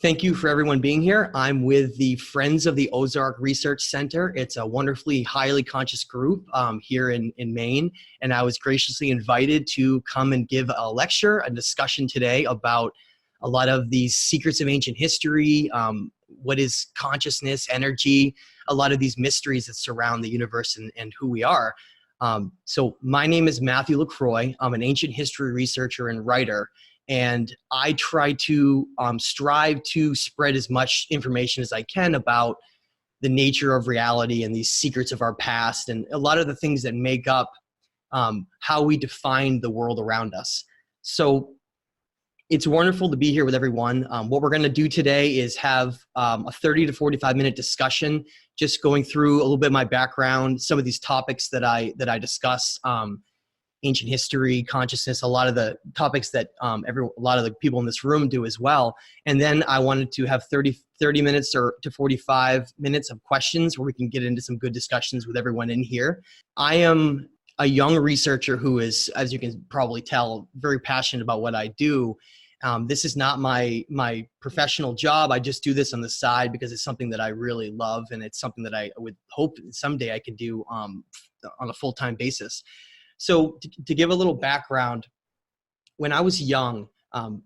Thank you for everyone being here. I'm with the Friends of the Ozark Research Center. It's a wonderfully highly conscious group here in Maine, and I was graciously invited to come and give a lecture, a discussion today about a lot of these secrets of ancient history, what is consciousness, energy, a lot of these mysteries that surround the universe and who we are. So my name is Matthew LaCroix. I'm an ancient history researcher and writer. And I try to strive to spread as much information as I can about the nature of reality and these secrets of our past and a lot of the things that make up how we define the world around us. So it's wonderful to be here with everyone. What we're going to do today is have a 30 to 45-minute discussion, just going through a little bit of my background, some of these topics that I discuss. Ancient history, consciousness, a lot of the topics that a lot of the people in this room do as well. And then I wanted to have 30 minutes or to 45 minutes of questions where we can get into some good discussions with everyone in here. I am a young researcher who is, as you can probably tell, very passionate about what I do. This is not my professional job. I just do this on the side because it's something that I really love, and it's something that I would hope someday I could do on a full-time basis. So to give a little background, when I was young,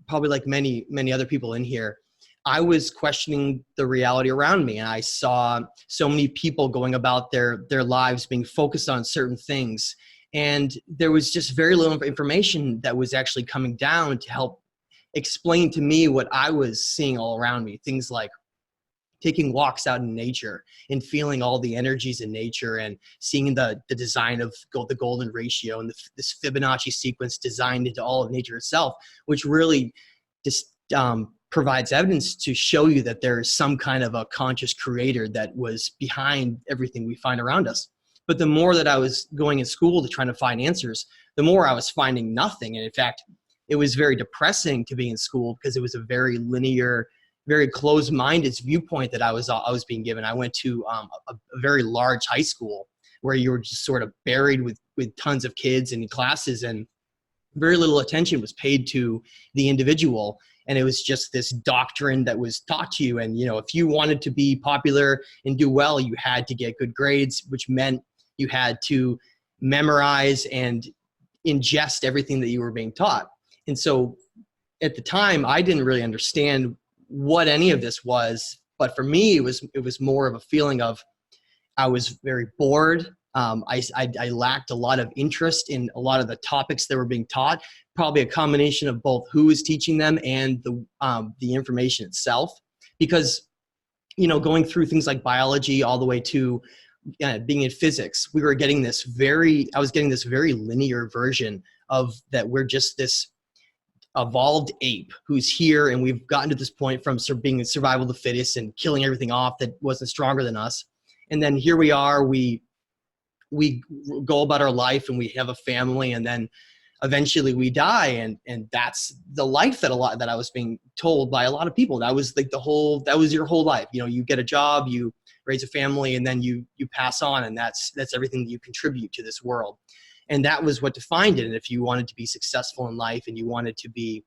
probably like many other people in here, I was questioning the reality around me, and I saw so many people going about their lives being focused on certain things, and there was just very little information that was actually coming down to help explain to me what I was seeing all around me. Things like taking walks out in nature and feeling all the energies in nature and seeing the design of the golden ratio and this Fibonacci sequence designed into all of nature itself, which really just provides evidence to show you that there is some kind of a conscious creator that was behind everything we find around us. But the more that I was going in school to try to find answers, the more I was finding nothing. And in fact, it was very depressing to be in school because it was a very linear, very closed-minded viewpoint that I was being given. I went to a very large high school where you were just sort of buried with tons of kids and classes, and very little attention was paid to the individual. And it was just this doctrine that was taught to you. And if you wanted to be popular and do well, you had to get good grades, which meant you had to memorize and ingest everything that you were being taught. And so at the time, I didn't really understand what any of this was, but for me, it was more of a feeling of I was very bored. I lacked a lot of interest in a lot of the topics that were being taught. Probably a combination of both who was teaching them and the information itself. Because going through things like biology all the way to being in physics, I was getting this very linear version of that we're just this evolved ape who's here, and we've gotten to this point from being survival of the fittest and killing everything off that wasn't stronger than us. And then here we are, we go about our life and we have a family, and then eventually we die, and that's the life that I was being told by a lot of people. That was like that was your whole life. You get a job, you raise a family, and then you pass on, and that's everything that you contribute to this world. And that was what defined it. And if you wanted to be successful in life and you wanted to be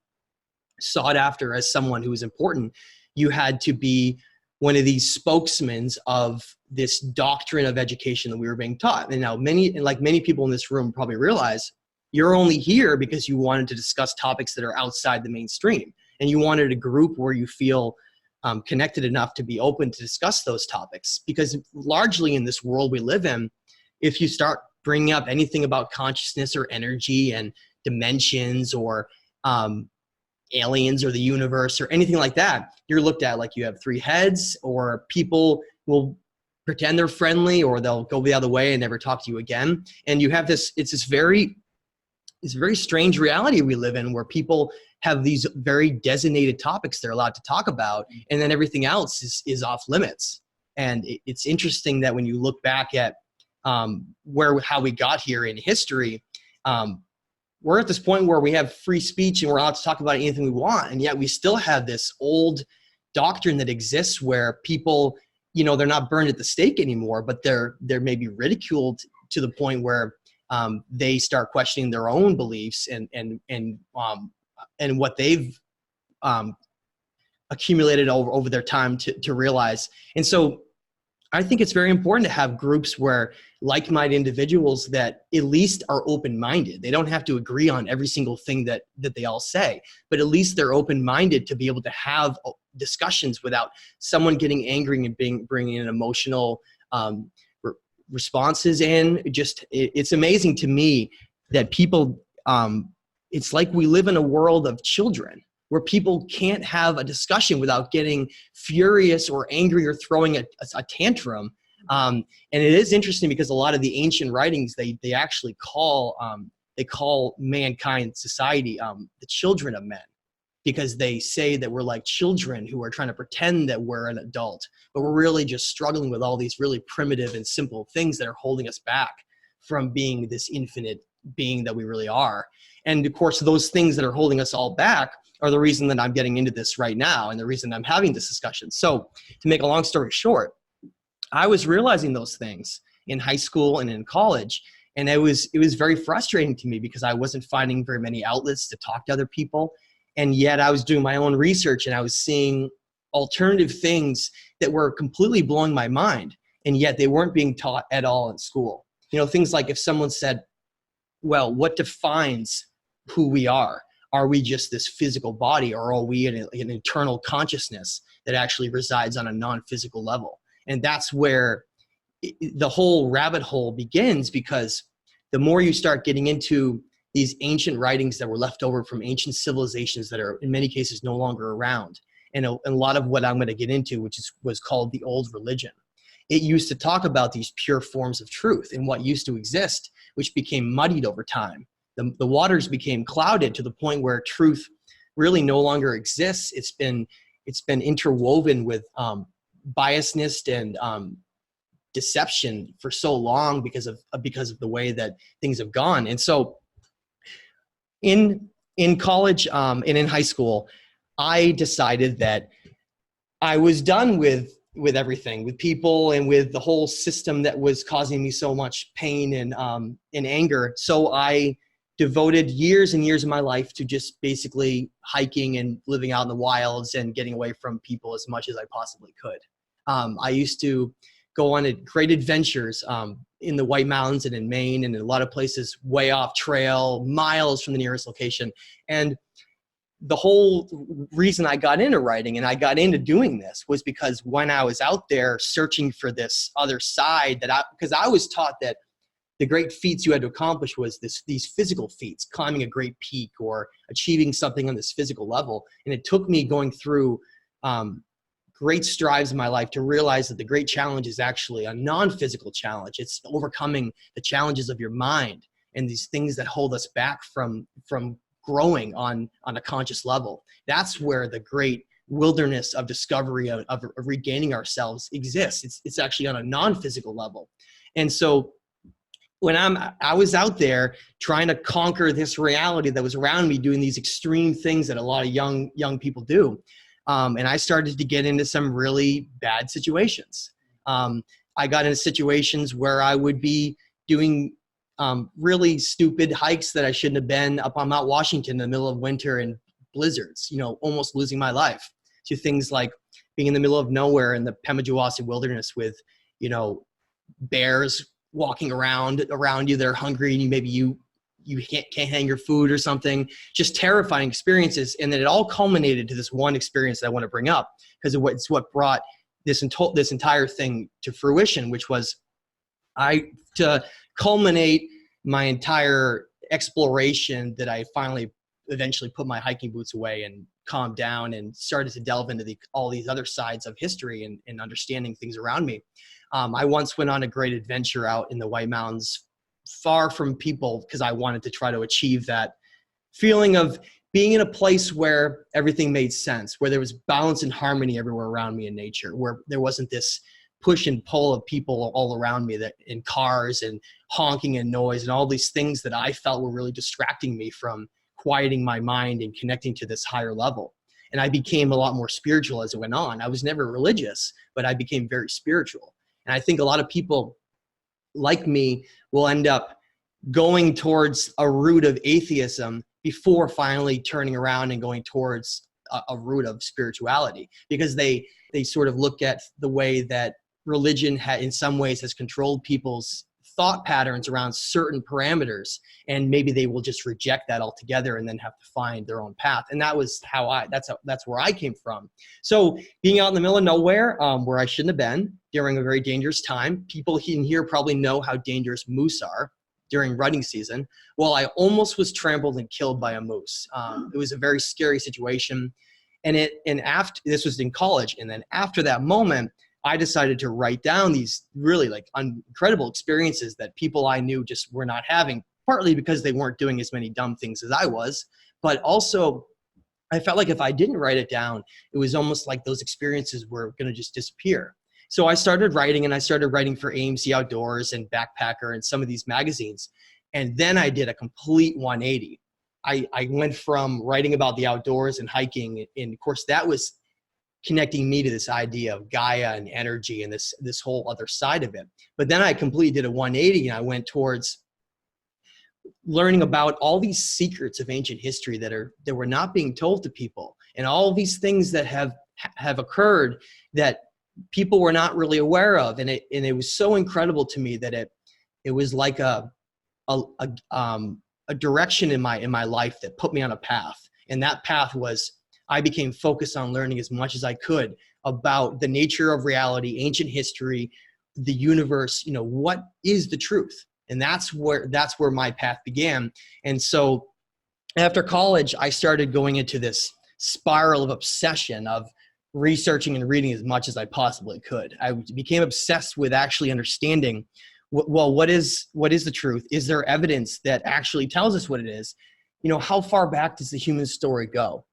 sought after as someone who was important, you had to be one of these spokesmen of this doctrine of education that we were being taught. And now many people in this room probably realize you're only here because you wanted to discuss topics that are outside the mainstream. And you wanted a group where you feel connected enough to be open to discuss those topics. Because largely in this world we live in, if you start bringing up anything about consciousness or energy and dimensions or aliens or the universe or anything like that, you're looked at like you have three heads, or people will pretend they're friendly, or they'll go the other way and never talk to you again. And you have this very strange reality we live in, where people have these very designated topics they're allowed to talk about, and then everything else is off limits. And it's interesting that when you look back at how we got here in history, we're at this point where we have free speech and we're allowed to talk about anything we want, and yet we still have this old doctrine that exists where people, they're not burned at the stake anymore, but they're maybe ridiculed to the point where they start questioning their own beliefs and what they've accumulated over their time to realize. And so I think it's very important to have groups where like-minded individuals that at least are open-minded. They don't have to agree on every single thing that they all say, but at least they're open-minded to be able to have discussions without someone getting angry and bringing in emotional responses in. It's amazing to me that people, it's like we live in a world of children where people can't have a discussion without getting furious or angry or throwing a tantrum. And it is interesting because a lot of the ancient writings, they actually call mankind, society, the children of men, because they say that we're like children who are trying to pretend that we're an adult, but we're really just struggling with all these really primitive and simple things that are holding us back from being this infinite being that we really are. And of course, those things that are holding us all back are the reason that I'm getting into this right now and the reason I'm having this discussion. So to make a long story short, I was realizing those things in high school and in college. And it was very frustrating to me because I wasn't finding very many outlets to talk to other people. And yet I was doing my own research and I was seeing alternative things that were completely blowing my mind. And yet they weren't being taught at all in school. You know, things like if someone said, well, what defines who we are? Are we just this physical body, or are we an internal consciousness that actually resides on a non-physical level? And that's where the whole rabbit hole begins, because the more you start getting into these ancient writings that were left over from ancient civilizations that are in many cases no longer around, and a lot of what I'm going to get into, which was called the old religion, it used to talk about these pure forms of truth and what used to exist, which became muddied over time. The waters became clouded to the point where truth really no longer exists. It's been interwoven with biasness and deception for so long because of the way that things have gone. And so in college and in high school, I decided that I was done with everything, with people and with the whole system that was causing me so much pain and anger. So I devoted years and years of my life to just basically hiking and living out in the wilds and getting away from people as much as I possibly could. I used to go on great adventures in the White Mountains and in Maine and in a lot of places way off trail, miles from the nearest location. And the whole reason I got into writing and I got into doing this was because when I was out there searching for this other side, because I was taught that the great feats you had to accomplish was these physical feats, climbing a great peak or achieving something on this physical level. And it took me going through great strides in my life to realize that the great challenge is actually a non-physical challenge. It's overcoming the challenges of your mind and these things that hold us back from growing on a conscious level. That's where the great wilderness of discovery of regaining ourselves exists. It's actually on a non-physical level. And so when I was out there trying to conquer this reality that was around me, doing these extreme things that a lot of young people do, and I started to get into some really bad situations. I got into situations where I would be doing really stupid hikes that I shouldn't have been, up on Mount Washington in the middle of winter and blizzards, almost losing my life, to things like being in the middle of nowhere in the Pemigewasset wilderness with, bears walking around you. They're hungry and maybe you can't hang your food or something. Just terrifying experiences. And then it all culminated to this one experience that I want to bring up, because it's what brought this entire thing to fruition, which was to culminate my entire exploration, that I finally eventually put my hiking boots away and calmed down and started to delve into all these other sides of history and understanding things around me. I once went on a great adventure out in the White Mountains, far from people, because I wanted to try to achieve that feeling of being in a place where everything made sense, where there was balance and harmony everywhere around me in nature, where there wasn't this push and pull of people all around me, that in cars and honking and noise and all these things that I felt were really distracting me from quieting my mind and connecting to this higher level. And I became a lot more spiritual as it went on. I was never religious, but I became very spiritual. And I think a lot of people like me will end up going towards a route of atheism before finally turning around and going towards a root of spirituality, because they sort of look at the way that religion in some ways has controlled people's thought patterns around certain parameters, and maybe they will just reject that altogether and then have to find their own path. And that was that's where I came from. So being out in the middle of nowhere, where I shouldn't have been during a very dangerous time. People in here probably know how dangerous moose are during rutting season. Well, I almost was trampled and killed by a moose. It was a very scary situation. And after this was in college, and then after that moment, I decided to write down these really like incredible experiences that people I knew just were not having, partly because they weren't doing as many dumb things as I was, but also I felt like if I didn't write it down, it was almost like those experiences were going to just disappear. So I started writing, and I started writing for AMC Outdoors and Backpacker and some of these magazines. And then I did a complete 180. I went from writing about the outdoors and hiking, and of course that was connecting me to this idea of Gaia and energy and this whole other side of it. But then I completely did a 180, and I went towards learning about all these secrets of ancient history that were not being told to people, and all these things that have occurred that people were not really aware of. And it was so incredible to me that it was like a direction in my life that put me on a path. And that path was, I became focused on learning as much as I could about the nature of reality, ancient history, the universe, what is the truth? And that's where my path began. And so after college, I started going into this spiral of obsession of researching and reading as much as I possibly could. I became obsessed with actually understanding, well, what is the truth? Is there evidence that actually tells us what it is? How far back does the human story go?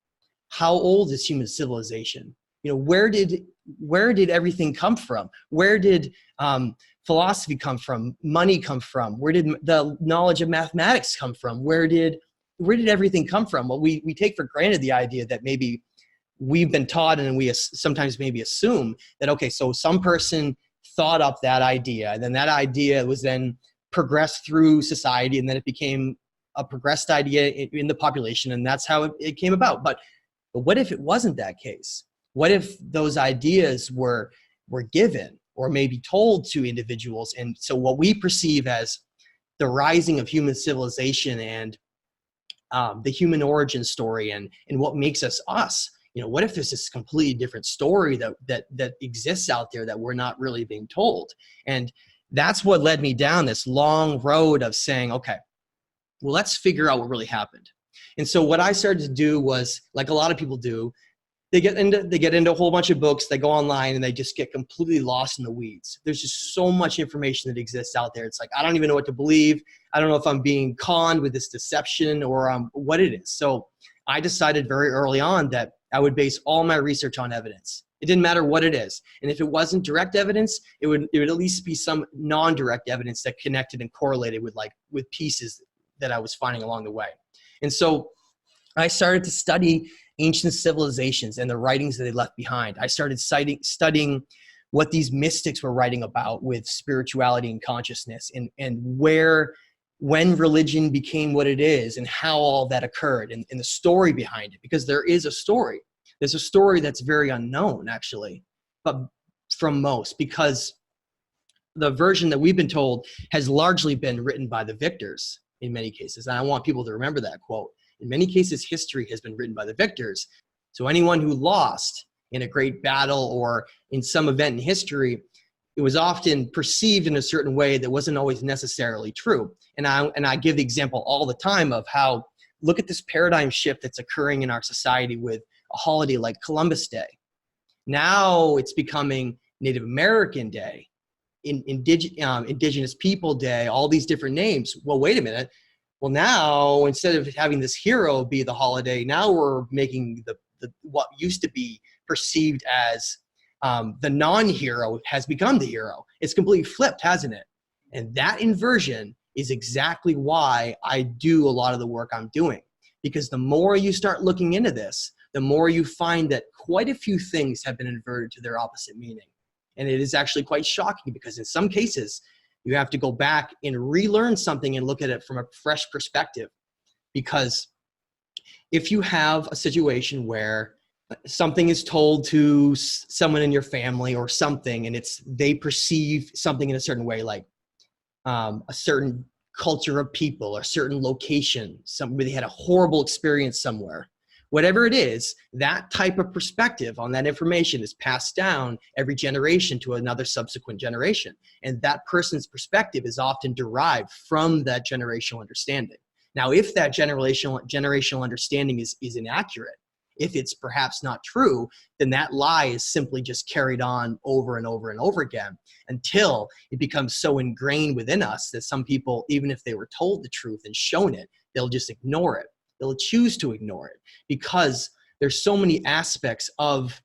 How old is human civilization? Where did everything come from? Where did philosophy come from? Money come from? Where did the knowledge of mathematics come from? Where did everything come from? Well, we take for granted the idea that maybe we've been taught, and we sometimes maybe assume that, okay, so some person thought up that idea, and then that idea was then progressed through society, and then it became a progressed idea in the population, and that's how it came about. But what if it wasn't that case? What if those ideas were given or maybe told to individuals? And so what we perceive as the rising of human civilization and the human origin story and what makes us us, what if there's this completely different story that exists out there that we're not really being told? And that's what led me down this long road of saying, okay, well, let's figure out what really happened. And so what I started to do was, like a lot of people do, they get into a whole bunch of books, they go online, and they just get completely lost in the weeds. There's just so much information that exists out there. It's like, I don't even know what to believe. I don't know if I'm being conned with this deception or what it is. So I decided very early on that I would base all my research on evidence. It didn't matter what it is. And if it wasn't direct evidence, it would at least be some non-direct evidence that connected and correlated with pieces that I was finding along the way. And so I started to study ancient civilizations and the writings that they left behind. I started studying what these mystics were writing about with spirituality and consciousness, and when religion became what it is and how all that occurred, and the story behind it, because there is a story. There's a story that's very unknown, actually, but from most, because the version that we've been told has largely been written by the victors in many cases. And I want people to remember that quote. In many cases, history has been written by the victors. So anyone who lost in a great battle or in some event in history, it was often perceived in a certain way that wasn't always necessarily true. And I give the example all the time of how, look at this paradigm shift that's occurring in our society with a holiday like Columbus Day. Now it's becoming Native American Day, Indigenous People Day, all these different names. Well, wait a minute. Well, now instead of having this hero be the holiday, now we're making the what used to be perceived as the non-hero has become the hero. It's completely flipped, hasn't it? And that inversion is exactly why I do a lot of the work I'm doing. Because the more you start looking into this, the more you find that quite a few things have been inverted to their opposite meaning. And it is actually quite shocking, because in some cases, you have to go back and relearn something and look at it from a fresh perspective. Because if you have a situation where something is told to someone in your family or something, and they perceive something in a certain way, like a certain culture of people, a certain location, somebody had a horrible experience somewhere. Whatever it is, that type of perspective on that information is passed down every generation to another subsequent generation. And that person's perspective is often derived from that generational understanding. Now, if that generational understanding is inaccurate, if it's perhaps not true, then that lie is simply just carried on over and over and over again until it becomes so ingrained within us that some people, even if they were told the truth and shown it, they'll just ignore it. They'll choose to ignore it because there's so many aspects of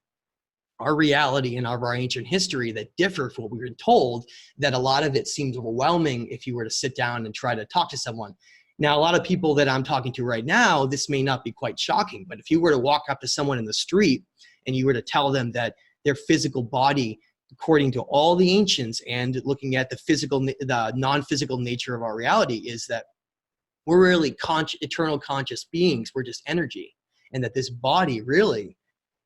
our reality and of our ancient history that differ from what we've been told, that a lot of it seems overwhelming if you were to sit down and try to talk to someone. Now, a lot of people that I'm talking to right now, this may not be quite shocking, but if you were to walk up to someone in the street and you were to tell them that their physical body, according to all the ancients and looking at the non-physical nature of our reality, is that we're really eternal conscious beings, we're just energy, and that this body really,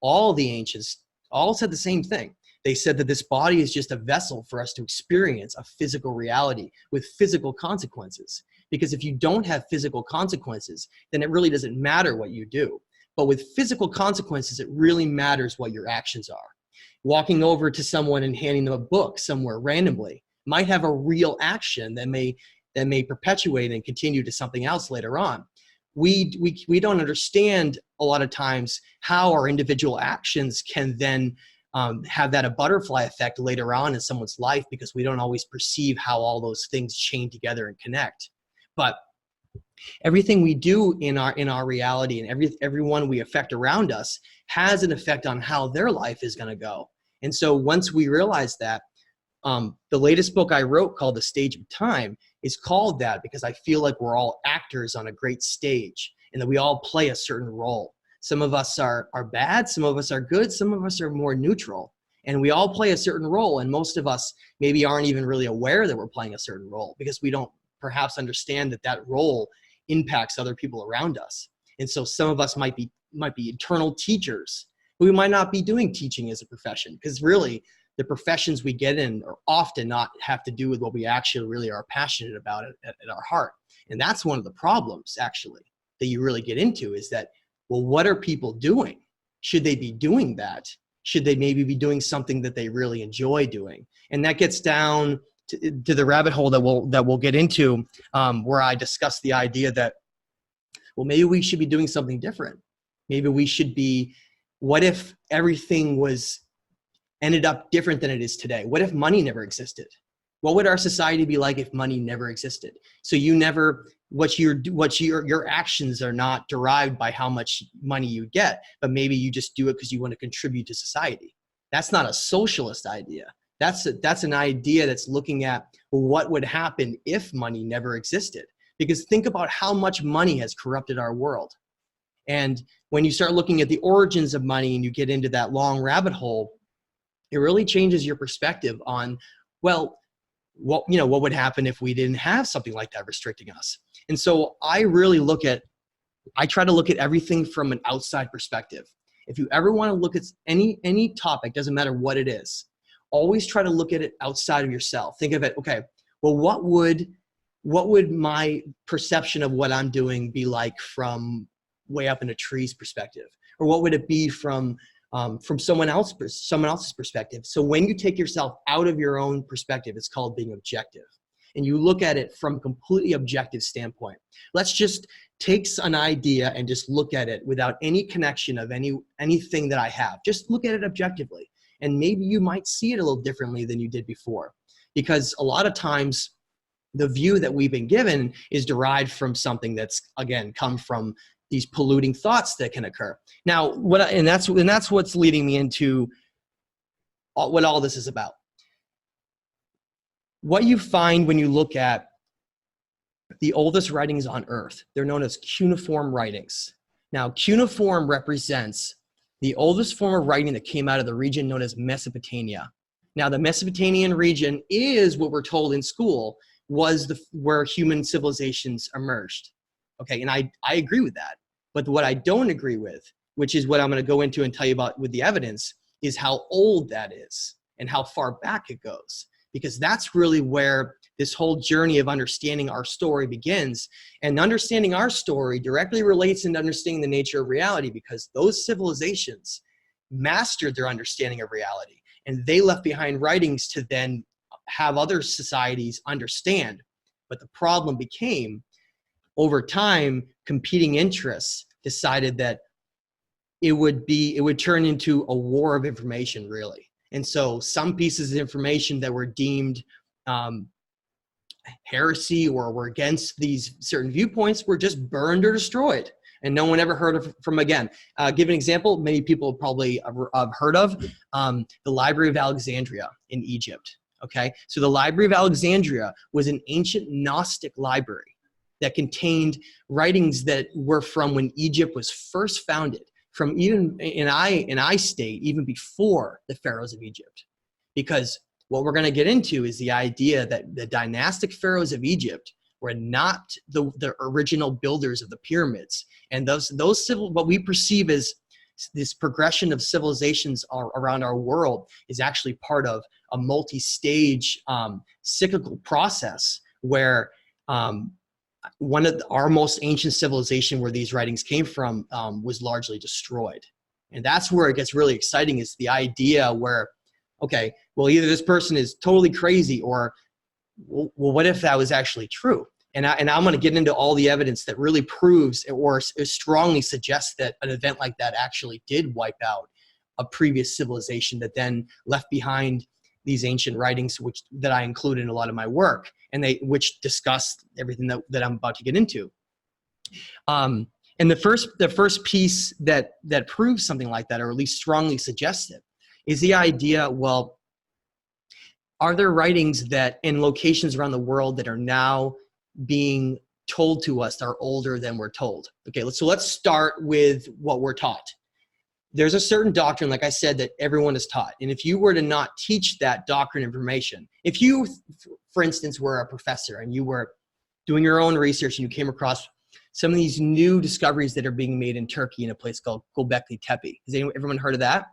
all the ancients all said the same thing. They said that this body is just a vessel for us to experience a physical reality with physical consequences. Because if you don't have physical consequences, then it really doesn't matter what you do. But with physical consequences, it really matters what your actions are. Walking over to someone and handing them a book somewhere randomly might have a real action that may perpetuate and continue to something else later on. We don't understand a lot of times how our individual actions can then have that a butterfly effect later on in someone's life, because we don't always perceive how all those things chain together and connect. But everything we do in our reality and everyone we affect around us has an effect on how their life is going to go. And so once we realize that, the latest book I wrote, called The Stage of Time, is called that because I feel like we're all actors on a great stage and that we all play a certain role. Some of us are bad, some of us are good, some of us are more neutral. And we all play a certain role, and most of us maybe aren't even really aware that we're playing a certain role because we don't perhaps understand that that role impacts other people around us. And so some of us might be eternal teachers. We might not be doing teaching as a profession, because really the professions we get in are often not have to do with what we actually really are passionate about at our heart. And that's one of the problems actually that you really get into, is that, well, what are people doing? Should they be doing that? Should they maybe be doing something that they really enjoy doing? And that gets down to the rabbit hole that we'll get into, where I discuss the idea that, well, maybe we should be doing something different. Maybe we should be, what if everything ended up different than it is today? What if money never existed? What would our society be like if money never existed? So your actions are not derived by how much money you get, but maybe you just do it because you want to contribute to society. That's not a socialist idea. That's an idea that's looking at, well, what would happen if money never existed? Because think about how much money has corrupted our world. And when you start looking at the origins of money and you get into that long rabbit hole, it really changes your perspective on, well, what would happen if we didn't have something like that restricting us? And so I try to look at everything from an outside perspective. If you ever want to look at any topic, doesn't matter what it is, always try to look at it outside of yourself. Think of it, okay, well, what would my perception of what I'm doing be like from way up in a tree's perspective? Or what would it be from someone else's perspective? So when you take yourself out of your own perspective, it's called being objective. And you look at it from a completely objective standpoint. Let's just take an idea and just look at it without any connection of anything that I have. Just look at it objectively. And maybe you might see it a little differently than you did before. Because a lot of times, the view that we've been given is derived from something that's, again, come from these polluting thoughts that can occur. Now, that's what's leading me into what all this is about. What you find when you look at the oldest writings on Earth, they're known as cuneiform writings. Now, cuneiform represents the oldest form of writing that came out of the region known as Mesopotamia. Now, the Mesopotamian region is what we're told in school was where human civilizations emerged. Okay, and I agree with that. But what I don't agree with which is what I'm going to go into and tell you about with the evidence, is how old that is and how far back it goes. Because that's really where this whole journey of understanding our story begins. And understanding our story directly relates into understanding the nature of reality, because those civilizations mastered their understanding of reality. And they left behind writings to then have other societies understand. But the problem became, over time, competing interests decided that it would turn into a war of information, really. And so some pieces of information that were deemed heresy or were against these certain viewpoints were just burned or destroyed, and no one ever heard of from again. Give an example, many people probably have heard of the Library of Alexandria in Egypt. Okay, so the Library of Alexandria was an ancient Gnostic library that contained writings that were from when Egypt was first founded, from even in I state even before the pharaohs of Egypt. Because what we're going to get into is the idea that the dynastic pharaohs of Egypt were not the original builders of the pyramids, and what we perceive as this progression of civilizations around our world is actually part of a multi-stage cyclical process where one of our most ancient civilization where these writings came from was largely destroyed. And that's where it gets really exciting, is the idea where, okay, well, either this person is totally crazy, or, well, what if that was actually true? And I'm going to get into all the evidence that really proves or strongly suggests that an event like that actually did wipe out a previous civilization that then left behind these ancient writings, that I include in a lot of my work, and which discuss everything that I'm about to get into. And the first piece that proves something like that, or at least strongly suggests it, is the idea, well, are there writings that in locations around the world that are now being told to us that are older than we're told? Okay, so let's start with what we're taught. There's a certain doctrine, like I said, that everyone is taught. And if you were to not teach that doctrine information, if you, for instance, were a professor and you were doing your own research and you came across some of these new discoveries that are being made in Turkey in a place called Göbekli Tepe. Has everyone heard of that?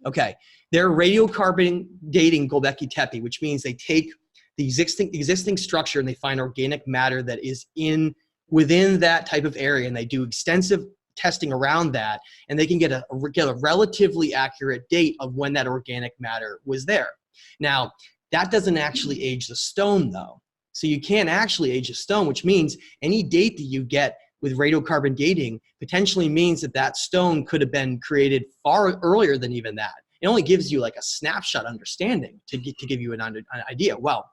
Okay. They're radiocarbon dating Göbekli Tepe, which means they take the existing structure and they find organic matter that is within that type of area, and they do extensive testing around that, and they can get a relatively accurate date of when that organic matter was there. Now, that doesn't actually age the stone, though. So you can't actually age a stone, which means any date that you get with radiocarbon dating potentially means that stone could have been created far earlier than even that. It only gives you like a snapshot understanding to give you an idea. Well,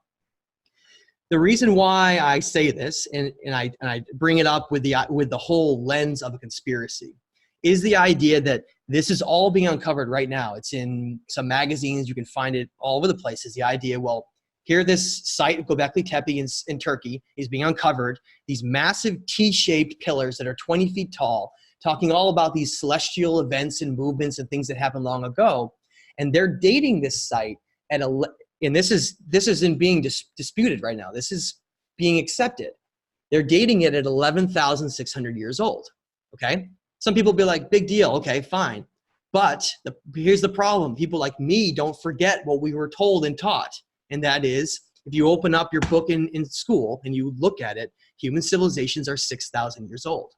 the reason why I say this, and I bring it up with the whole lens of a conspiracy, is the idea that this is all being uncovered right now. It's in some magazines. You can find it all over the place. Is the idea, well, here this site of Göbekli Tepe in Turkey is being uncovered. These massive T-shaped pillars that are 20 feet tall, talking all about these celestial events and movements and things that happened long ago. And they're dating this site at and this isn't being disputed right now. This is being accepted. They're dating it at 11,600 years old. Okay, some people be like, big deal. Okay, fine. But here's the problem: people like me don't forget what we were told and taught, and that is, if you open up your book in school and you look at it, human civilizations are 6,000 years old.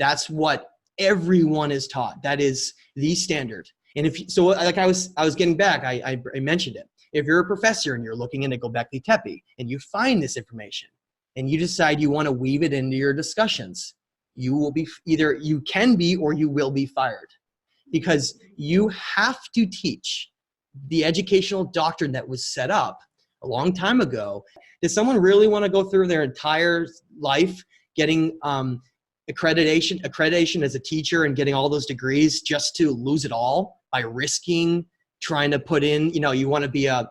That's what everyone is taught. That is the standard. And so, like I was getting back, I mentioned it. If you're a professor and you're looking into Göbekli Tepe and you find this information and you decide you want to weave it into your discussions, you will be you can be or you will be fired, because you have to teach the educational doctrine that was set up a long time ago. Does someone really want to go through their entire life getting accreditation as a teacher and getting all those degrees just to lose it all by risking trying to put in, you want to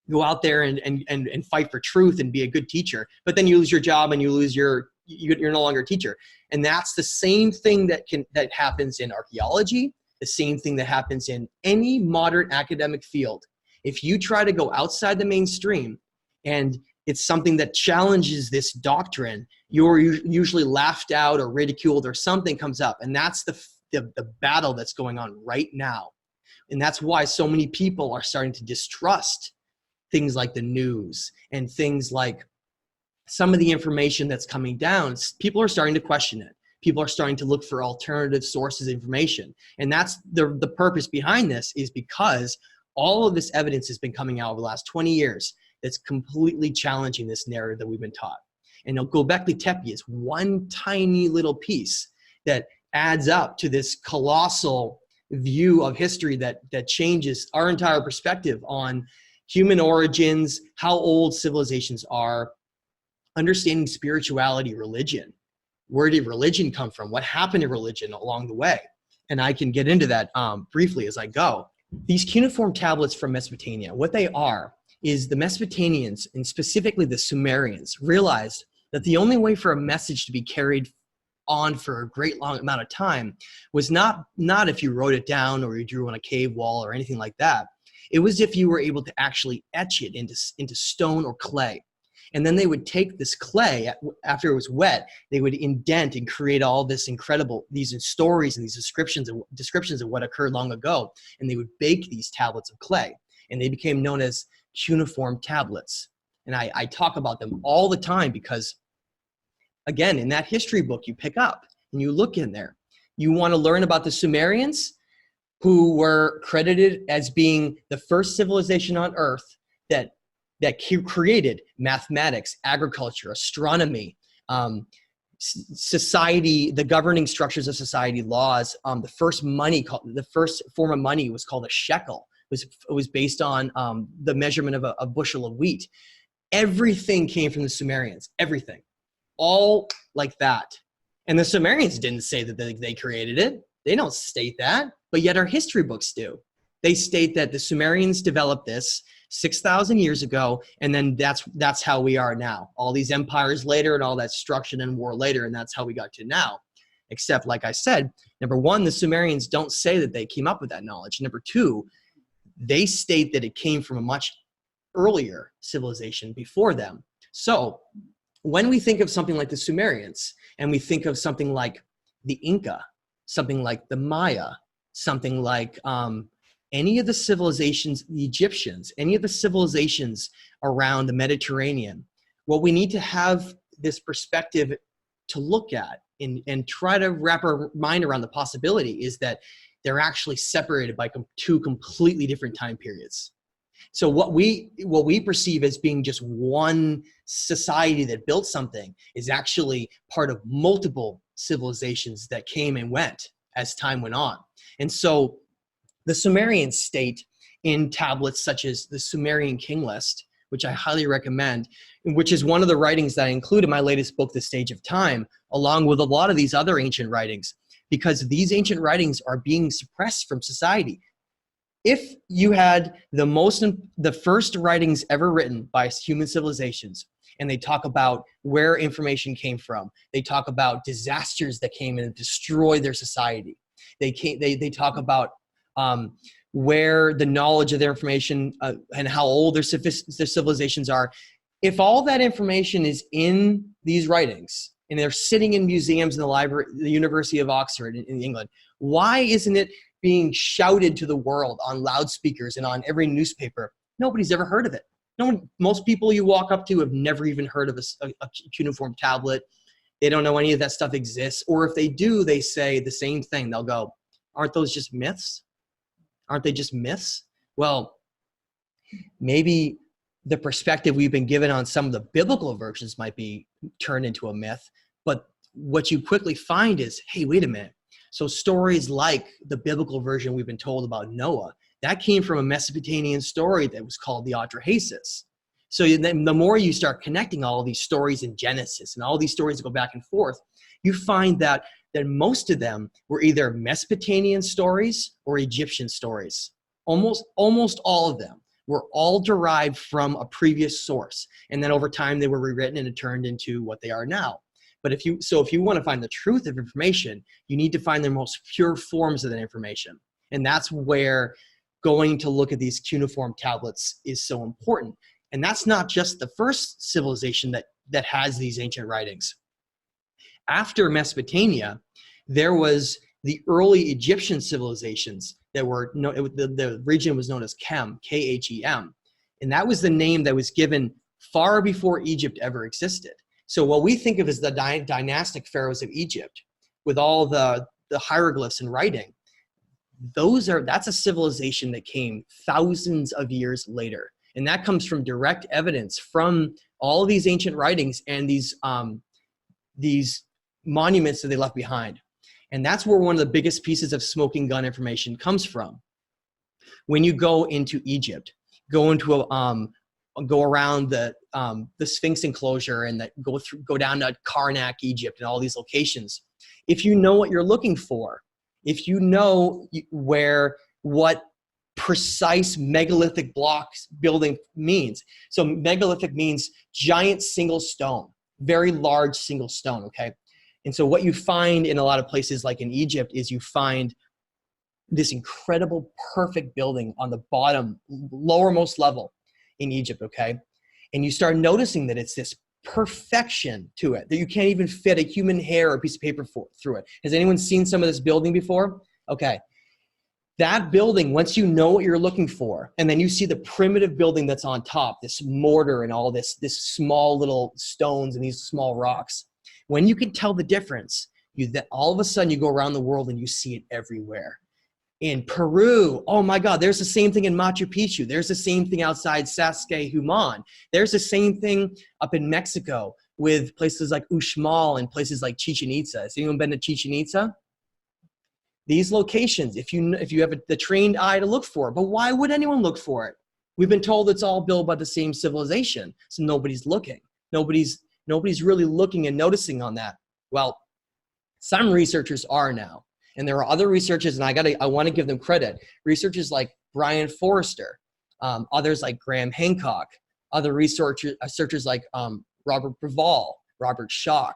go out there and fight for truth and be a good teacher, but then you lose your job and you're no longer a teacher. And that's the same thing that happens in archaeology, the same thing that happens in any modern academic field. If you try to go outside the mainstream and it's something that challenges this doctrine, you're usually laughed out or ridiculed, or something comes up. And that's the battle that's going on right now. And that's why so many people are starting to distrust things like the news and things like some of the information that's coming down. People are starting to question it. People are starting to look for alternative sources of information. And that's the purpose behind this, is because all of this evidence has been coming out over the last 20 years that's completely challenging this narrative that we've been taught. And Göbekli Tepe is one tiny little piece that adds up to this colossal view of history that changes our entire perspective on human origins, how old civilizations are, understanding spirituality, religion. Where did religion come from? What happened to religion along the way? And I can get into that briefly as I go. These cuneiform tablets from Mesopotamia, what they are is the Mesopotamians, and specifically the Sumerians, realized that the only way for a message to be carried on for a great long amount of time was not if you wrote it down or you drew on a cave wall or anything like that. It was if you were able to actually etch it into stone or clay. And then they would take this clay, after it was wet, they would indent and create all this incredible, these stories and these descriptions of what occurred long ago. And they would bake these tablets of clay. And they became known as cuneiform tablets. And I talk about them all the time because, again, in that history book you pick up and you look in there, you want to learn about the Sumerians, who were credited as being the first civilization on Earth that created mathematics, agriculture, astronomy, society, the governing structures of society, laws. The first form of money was called a shekel. It was based on the measurement of a bushel of wheat. Everything came from the Sumerians, everything, all like that. And the Sumerians didn't say that they created it. They don't state that, but yet our history books do. They state that the Sumerians developed this 6,000 years ago, and then that's how we are now. All these empires later and all that destruction and war later, and that's how we got to now. Except, like I said, number one, the Sumerians don't say that they came up with that knowledge. Number two, they state that it came from a much earlier civilization before them. So when we think of something like the Sumerians, and we think of something like the Inca, something like the Maya, something like any of the civilizations, the Egyptians, any of the civilizations around the Mediterranean, what we need to have this perspective to look at and try to wrap our mind around the possibility is that they're actually separated by two completely different time periods. So what we perceive as being just one society that built something is actually part of multiple civilizations that came and went as time went on. And so the Sumerians state in tablets such as the Sumerian King List, which I highly recommend, which is one of the writings that I include in my latest book, The Stage of Time, along with a lot of these other ancient writings, because these ancient writings are being suppressed from society. If you had the first writings ever written by human civilizations, and they talk about where information came from, they talk about disasters that came in and destroyed their society. They talk about where the knowledge of their information and how old their civilizations are. If all that information is in these writings and they're sitting in museums in the library, the University of Oxford in England, why isn't it being shouted to the world on loudspeakers and on every newspaper? Nobody's ever heard of it. Most people you walk up to have never even heard of a cuneiform tablet. They don't know any of that stuff exists. Or if they do, they say the same thing. They'll go, aren't those just myths? Aren't they just myths? Well, maybe the perspective we've been given on some of the biblical versions might be turned into a myth. But what you quickly find is, hey, wait a minute. So stories like the biblical version we've been told about Noah, that came from a Mesopotamian story that was called the Atrahasis. So then the more you start connecting all these stories in Genesis and all these stories that go back and forth, you find that most of them were either Mesopotamian stories or Egyptian stories. Almost all of them were all derived from a previous source. And then over time they were rewritten and it turned into what they are now. But if you want to find the truth of information, you need to find the most pure forms of that information. And that's where going to look at these cuneiform tablets is so important. And that's not just the first civilization that has these ancient writings. After Mesopotamia, there was the early Egyptian civilizations that were, the region was known as Kem, K-H-E-M. And that was the name that was given far before Egypt ever existed. So what we think of as the dynastic pharaohs of Egypt, with all the hieroglyphs and writing, that's a civilization that came thousands of years later. And that comes from direct evidence from all of these ancient writings and these monuments that they left behind. And that's where one of the biggest pieces of smoking gun information comes from. When you go into Egypt, go around the Sphinx enclosure and go down to Karnak, Egypt, and all these locations. If you know what you're looking for, if you know what precise megalithic blocks building means. So megalithic means giant single stone, very large single stone, okay? And so what you find in a lot of places like in Egypt is you find this incredible perfect building on the bottom, lowermost level in Egypt, okay? And you start noticing that it's this perfection to it, that you can't even fit a human hair or a piece of paper through it. Has anyone seen some of this building before? Okay. That building, once you know what you're looking for, and then you see the primitive building that's on top, this mortar and all this small little stones and these small rocks, when you can tell the difference, all of a sudden you go around the world and you see it everywhere. In Peru, oh my God, there's the same thing in Machu Picchu. There's the same thing outside Sacsayhuaman. There's the same thing up in Mexico with places like Uxmal and places like Chichen Itza. Has anyone been to Chichen Itza? These locations, if you have the trained eye to look for it, but why would anyone look for it? We've been told it's all built by the same civilization, so nobody's looking. Nobody's really looking and noticing on that. Well, some researchers are now. And there are other researchers, and I want to give them credit. Researchers like Brian Forrester, others like Graham Hancock, other researchers like Robert Preval, Robert Schoch.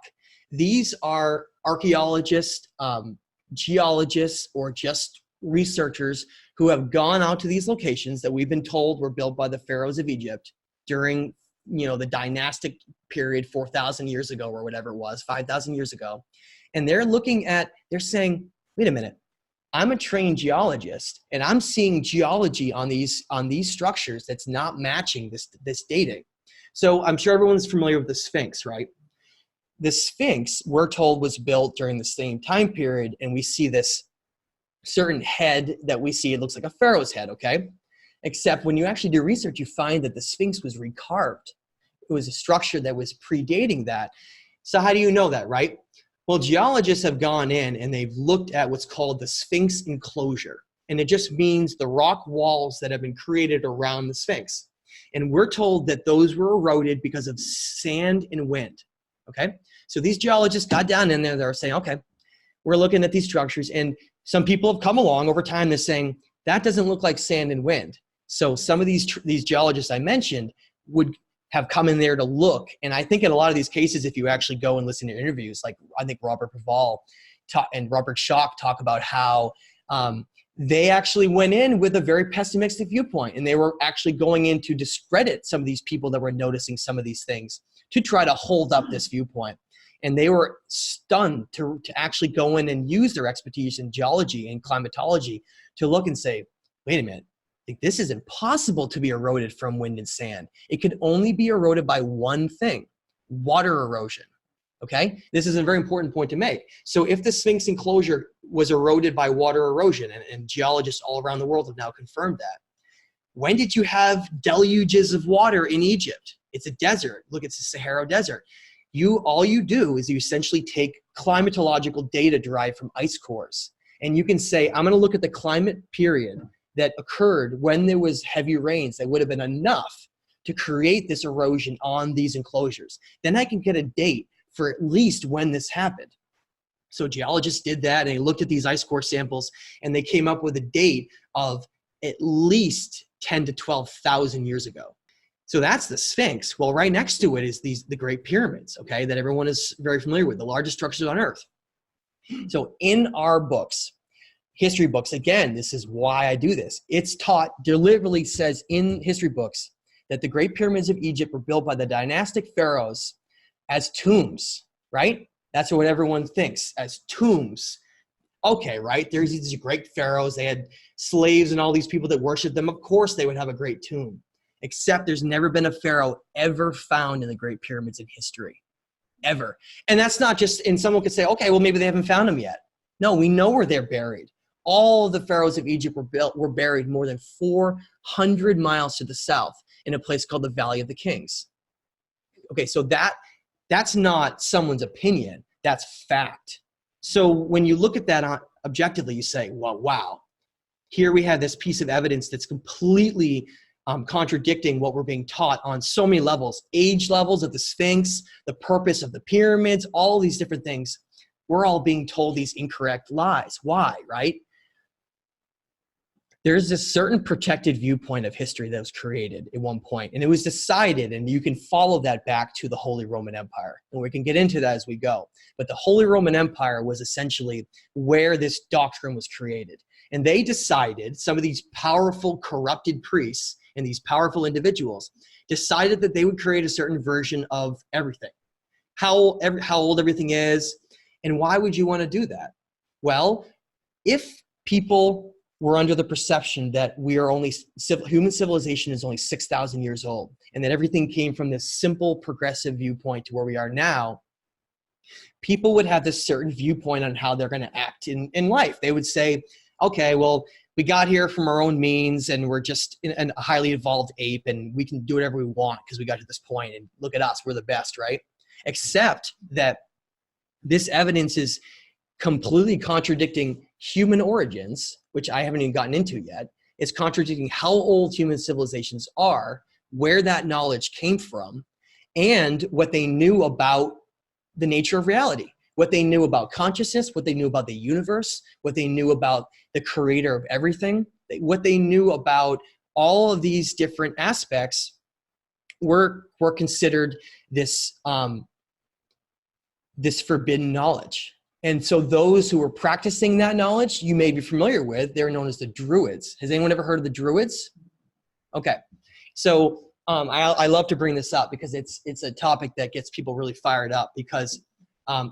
These are archaeologists, geologists, or just researchers who have gone out to these locations that we've been told were built by the pharaohs of Egypt during, the dynastic period 4,000 years ago or whatever it was, 5,000 years ago. And they're saying, wait a minute, I'm a trained geologist and I'm seeing geology on these structures that's not matching this dating. So I'm sure everyone's familiar with the Sphinx, right? The Sphinx, we're told, was built during the same time period, and we see this certain head that we see, it looks like a pharaoh's head, okay? Except when you actually do research, you find that the Sphinx was recarved. It was a structure that was predating that. So how do you know that, right? Well, geologists have gone in and they've looked at what's called the Sphinx enclosure. And it just means the rock walls that have been created around the Sphinx. And we're told that those were eroded because of sand and wind, okay? So these geologists got down in there, they're saying, okay, we're looking at these structures, and some people have come along over time that's saying, that doesn't look like sand and wind. So some of these geologists I mentioned would have come in there to look. And I think in a lot of these cases, if you actually go and listen to interviews, like I think Robert Preval and Robert Schoch talk about how they actually went in with a very pessimistic viewpoint, and they were actually going in to discredit some of these people that were noticing some of these things to try to hold up this viewpoint. And they were stunned to actually go in and use their expertise in geology and climatology to look and say, wait a minute, this is impossible to be eroded from wind and sand. It could only be eroded by one thing, water erosion, okay? This is a very important point to make. So if the Sphinx enclosure was eroded by water erosion, and geologists all around the world have now confirmed that, when did you have deluges of water in Egypt? It's a desert. Look, it's the Sahara Desert. All you do is you essentially take climatological data derived from ice cores, and you can say, I'm gonna look at the climate period that occurred when there was heavy rains that would have been enough to create this erosion on these enclosures. Then I can get a date for at least when this happened. So geologists did that, and they looked at these ice core samples, and they came up with a date of at least 10 to 12,000 years ago. So that's the Sphinx. Well, right next to it is the Great Pyramids, okay, that everyone is very familiar with, the largest structures on Earth. So in our books, history books, again, this is why I do this. It's taught, deliberately says in history books, that the Great Pyramids of Egypt were built by the dynastic pharaohs as tombs, right? That's what everyone thinks, as tombs Okay, right? There's these great pharaohs. They had slaves and all these people that worshiped them. Of course, they would have a great tomb. Except there's never been a pharaoh ever found in the Great Pyramids in history. Ever. And that's not just, and someone could say, okay, well, maybe they haven't found them yet. No, we know where they're buried. All of the pharaohs of Egypt were buried more than 400 miles to the south in a place called the Valley of the Kings. Okay, so that's not someone's opinion. That's fact. So when you look at that objectively, you say, well, wow, here we have this piece of evidence that's completely contradicting what we're being taught on so many levels, age levels of the Sphinx, the purpose of the pyramids, all these different things. We're all being told these incorrect lies. Why, right? There's this certain protected viewpoint of history that was created at one point, and it was decided, and you can follow that back to the Holy Roman Empire, and we can get into that as we go. But the Holy Roman Empire was essentially where this doctrine was created. And they decided, some of these powerful, corrupted priests and these powerful individuals decided that they would create a certain version of everything. How old everything is, and why would you want to do that? Well, if people were under the perception that we are only, human civilization is only 6,000 years old, and that everything came from this simple progressive viewpoint to where we are now, people would have this certain viewpoint on how they're going to act in life. They would say, okay, well, we got here from our own means, and we're just a highly evolved ape, and we can do whatever we want because we got to this point, and look at us, we're the best, right? Except that this evidence is completely contradicting human origins, which I haven't even gotten into yet. It's contradicting how old human civilizations are, where that knowledge came from, and what they knew about the nature of reality, what they knew about consciousness, what they knew about the universe, what they knew about the creator of everything, what they knew about all of these different aspects were considered this, this forbidden knowledge. And so those who were practicing that knowledge, you may be familiar with, they're known as the Druids. Has anyone ever heard of the Druids? Okay. So I love to bring this up because it's a topic that gets people really fired up because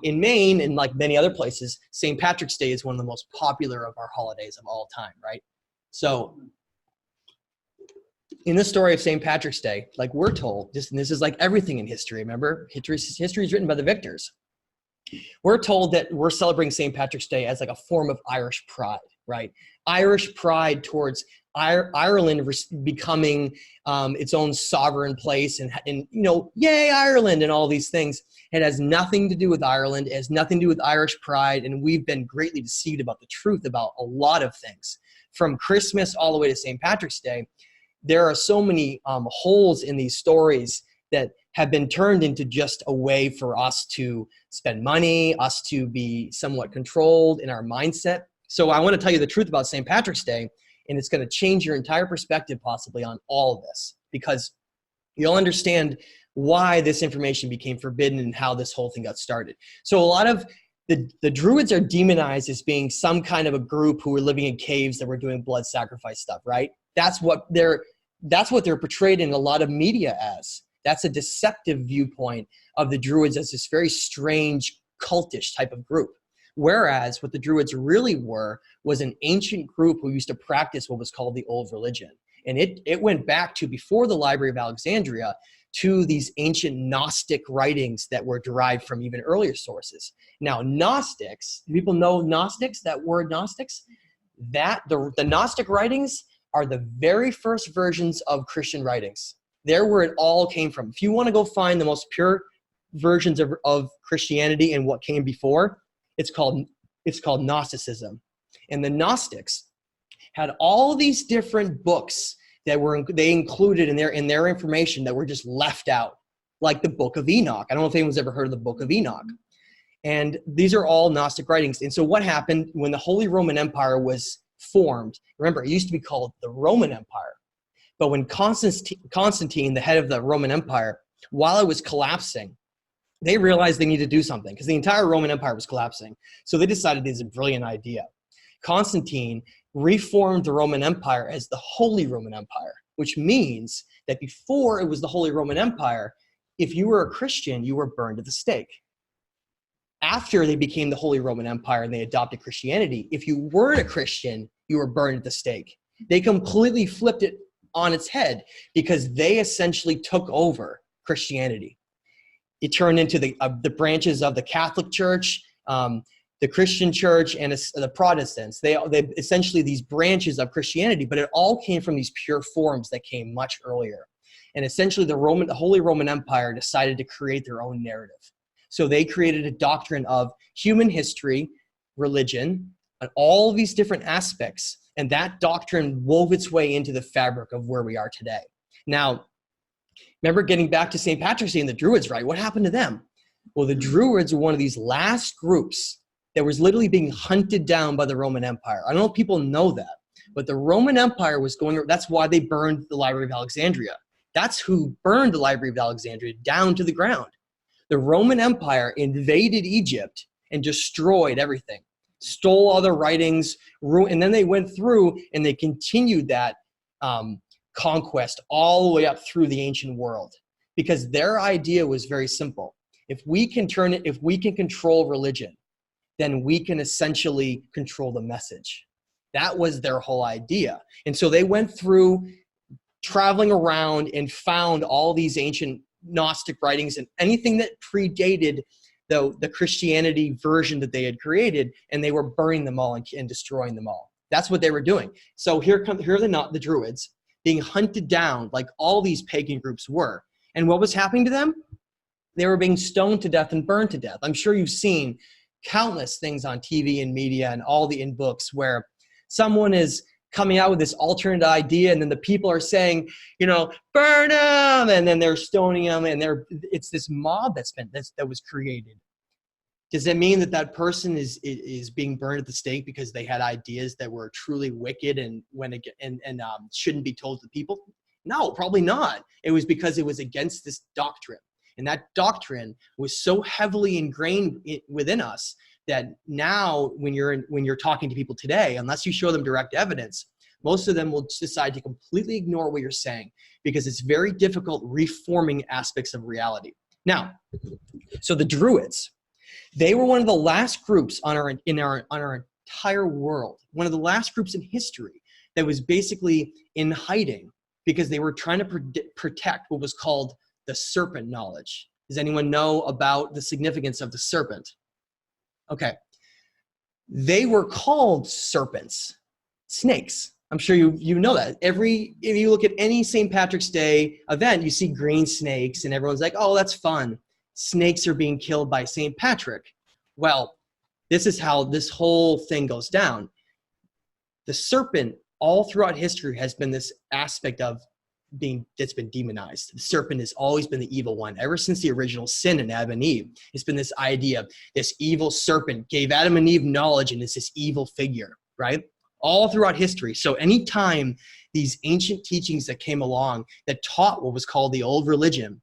in Maine and like many other places, St. Patrick's Day is one of the most popular of our holidays of all time, right? So in the story of St. Patrick's Day, like we're told, and this is like everything in history, remember? History is written by the victors. We're told that we're celebrating St. Patrick's Day as like a form of Irish pride, right? Irish pride towards Ireland becoming its own sovereign place and you know, yay, Ireland and all these things. It has nothing to do with Ireland. It has nothing to do with Irish pride. And we've been greatly deceived about the truth about a lot of things. From Christmas all the way to St. Patrick's Day, there are so many holes in these stories that have been turned into just a way for us to spend money, us to be somewhat controlled in our mindset. So I want to tell you the truth about St. Patrick's Day, and it's going to change your entire perspective possibly on all of this, because you'll understand why this information became forbidden and how this whole thing got started. So a lot of the Druids are demonized as being some kind of a group who were living in caves that were doing blood sacrifice stuff, right? That's what they're portrayed in a lot of media as. That's a deceptive viewpoint of the Druids as this very strange, cultish type of group. Whereas what the Druids really were was an ancient group who used to practice what was called the Old Religion. And it went back to before the Library of Alexandria to these ancient Gnostic writings that were derived from even earlier sources. Now, Gnostics, do people know Gnostics, that word Gnostics? The Gnostic writings are the very first versions of Christian writings. They're where it all came from. If you want to go find the most pure versions of Christianity and what came before, it's called Gnosticism. And the Gnostics had all these different books that they included in their information that were just left out, like the Book of Enoch. I don't know if anyone's ever heard of the Book of Enoch. And these are all Gnostic writings. And so what happened when the Holy Roman Empire was formed? Remember, it used to be called the Roman Empire. But when Constantine, the head of the Roman Empire, while it was collapsing, they realized they needed to do something because the entire Roman Empire was collapsing. So they decided this is a brilliant idea. Constantine reformed the Roman Empire as the Holy Roman Empire, which means that before it was the Holy Roman Empire, if you were a Christian, you were burned at the stake. After they became the Holy Roman Empire and they adopted Christianity, if you weren't a Christian, you were burned at the stake. They completely flipped it on its head because they essentially took over Christianity. It turned into the branches of the Catholic Church, the Christian Church, and the Protestants. They essentially these branches of Christianity, but it all came from these pure forms that came much earlier. And essentially the Holy Roman Empire decided to create their own narrative. So they created a doctrine of human history, religion, and all these different aspects. And that doctrine wove its way into the fabric of where we are today. Now, remember getting back to St. Patrick's Day and the Druids, right? What happened to them? Well, the Druids were one of these last groups that was literally being hunted down by the Roman Empire. I don't know if people know that, but the Roman Empire was going, that's why they burned the Library of Alexandria. That's who burned the Library of Alexandria down to the ground. The Roman Empire invaded Egypt and destroyed everything, stole all their writings, and then they went through and they continued that conquest all the way up through the ancient world, because their idea was very simple. If we can control religion, then we can essentially control the message. That was their whole idea. And so they went through traveling around and found all these ancient Gnostic writings and anything that predated the Christianity version that they had created, and they were burning them all and destroying them all. That's what they were doing. So here are the Druids being hunted down like all these pagan groups were. And what was happening to them? They were being stoned to death and burned to death. I'm sure you've seen countless things on TV and media and in books where someone is coming out with this alternate idea, and then the people are saying, burn them, and then they're stoning them, and it's this mob that was created. Does it mean that person is being burned at the stake because they had ideas that were truly wicked and shouldn't be told to people? No, probably not. It was because it was against this doctrine, and that doctrine was so heavily ingrained within us that now when you're talking to people today, unless you show them direct evidence, most of them will decide to completely ignore what you're saying because it's very difficult reforming aspects of reality. Now, so the Druids, they were one of the last groups on our entire world, one of the last groups in history that was basically in hiding because they were trying to protect what was called the serpent knowledge. Does anyone know about the significance of the serpent? Okay. They were called serpents, snakes. I'm sure you know that. If you look at any St. Patrick's Day event, you see green snakes and everyone's like, oh, that's fun. Snakes are being killed by St. Patrick. Well, this is how this whole thing goes down. The serpent all throughout history has been this aspect of that's been demonized. The serpent has always been the evil one. Ever since the original sin in Adam and Eve, it's been this idea of this evil serpent gave Adam and Eve knowledge and it's this evil figure, right? All throughout history. So anytime these ancient teachings that came along that taught what was called the old religion,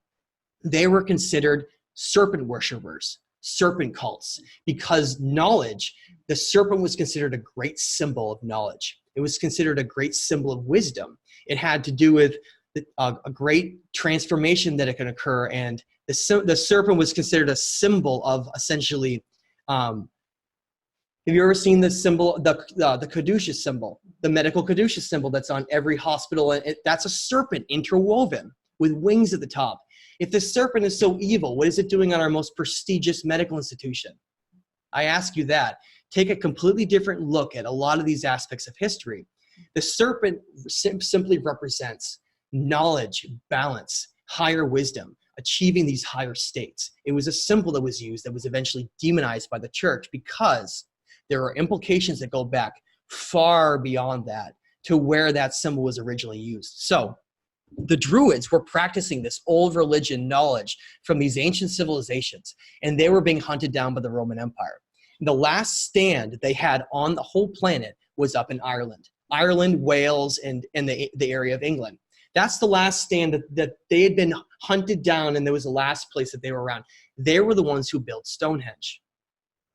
they were considered serpent worshipers, serpent cults, because knowledge, the serpent was considered a great symbol of knowledge. It was considered a great symbol of wisdom. It had to do with a great transformation that it can occur, and the serpent was considered a symbol of essentially. Have you ever seen the symbol, the caduceus symbol, the medical caduceus symbol that's on every hospital? That's a serpent interwoven with wings at the top. If the serpent is so evil, what is it doing on our most prestigious medical institution? I ask you that. Take a completely different look at a lot of these aspects of history. The serpent simply represents knowledge, balance, higher wisdom, achieving these higher states. It was a symbol that was used that was eventually demonized by the church because there are implications that go back far beyond that to where that symbol was originally used. So the Druids were practicing this old religion knowledge from these ancient civilizations, and they were being hunted down by the Roman Empire. The last stand they had on the whole planet was up in Ireland, Wales, and the area of England. That's the last stand that they had been hunted down, and there was the last place that they were around. They were the ones who built Stonehenge,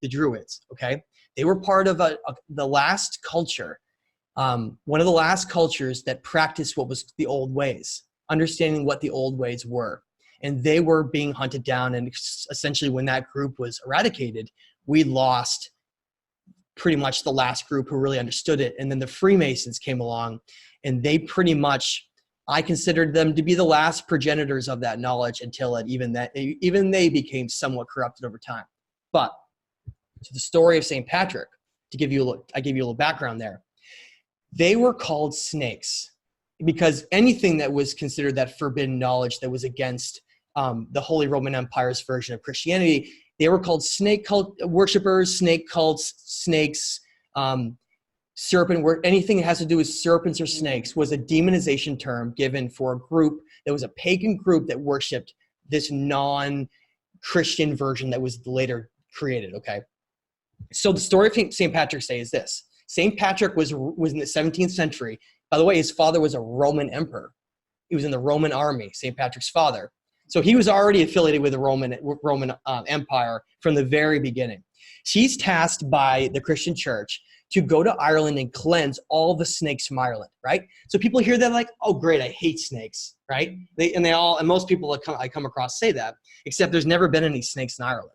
the Druids, okay? They were part of the last culture, one of the last cultures that practiced what was the old ways, understanding what the old ways were. and they were being hunted down. And essentially when that group was eradicated, we lost pretty much the last group who really understood it. And then the Freemasons came along, and they pretty much, I considered them to be the last progenitors of that knowledge until even they became somewhat corrupted over time. But to the story of St. Patrick, I give you a little background there. They were called snakes because anything that was considered that forbidden knowledge that was against the Holy Roman Empire's version of Christianity, they were called snake cult worshippers, snake cults, snakes, serpent work. Anything that has to do with serpents or snakes was a demonization term given for a group that was a pagan group that worshipped this non-Christian version that was later created. Okay, so the story of St. Patrick's Day is this: St. Patrick was in the 17th century. By the way, his father was a Roman emperor. He was in the Roman army, St. Patrick's father. So he was already affiliated with the Roman Empire from the very beginning. He's tasked by the Christian church to go to Ireland and cleanse all the snakes from Ireland, right? So people hear that like, oh, great, I hate snakes, right? And most people I come across say that, except there's never been any snakes in Ireland.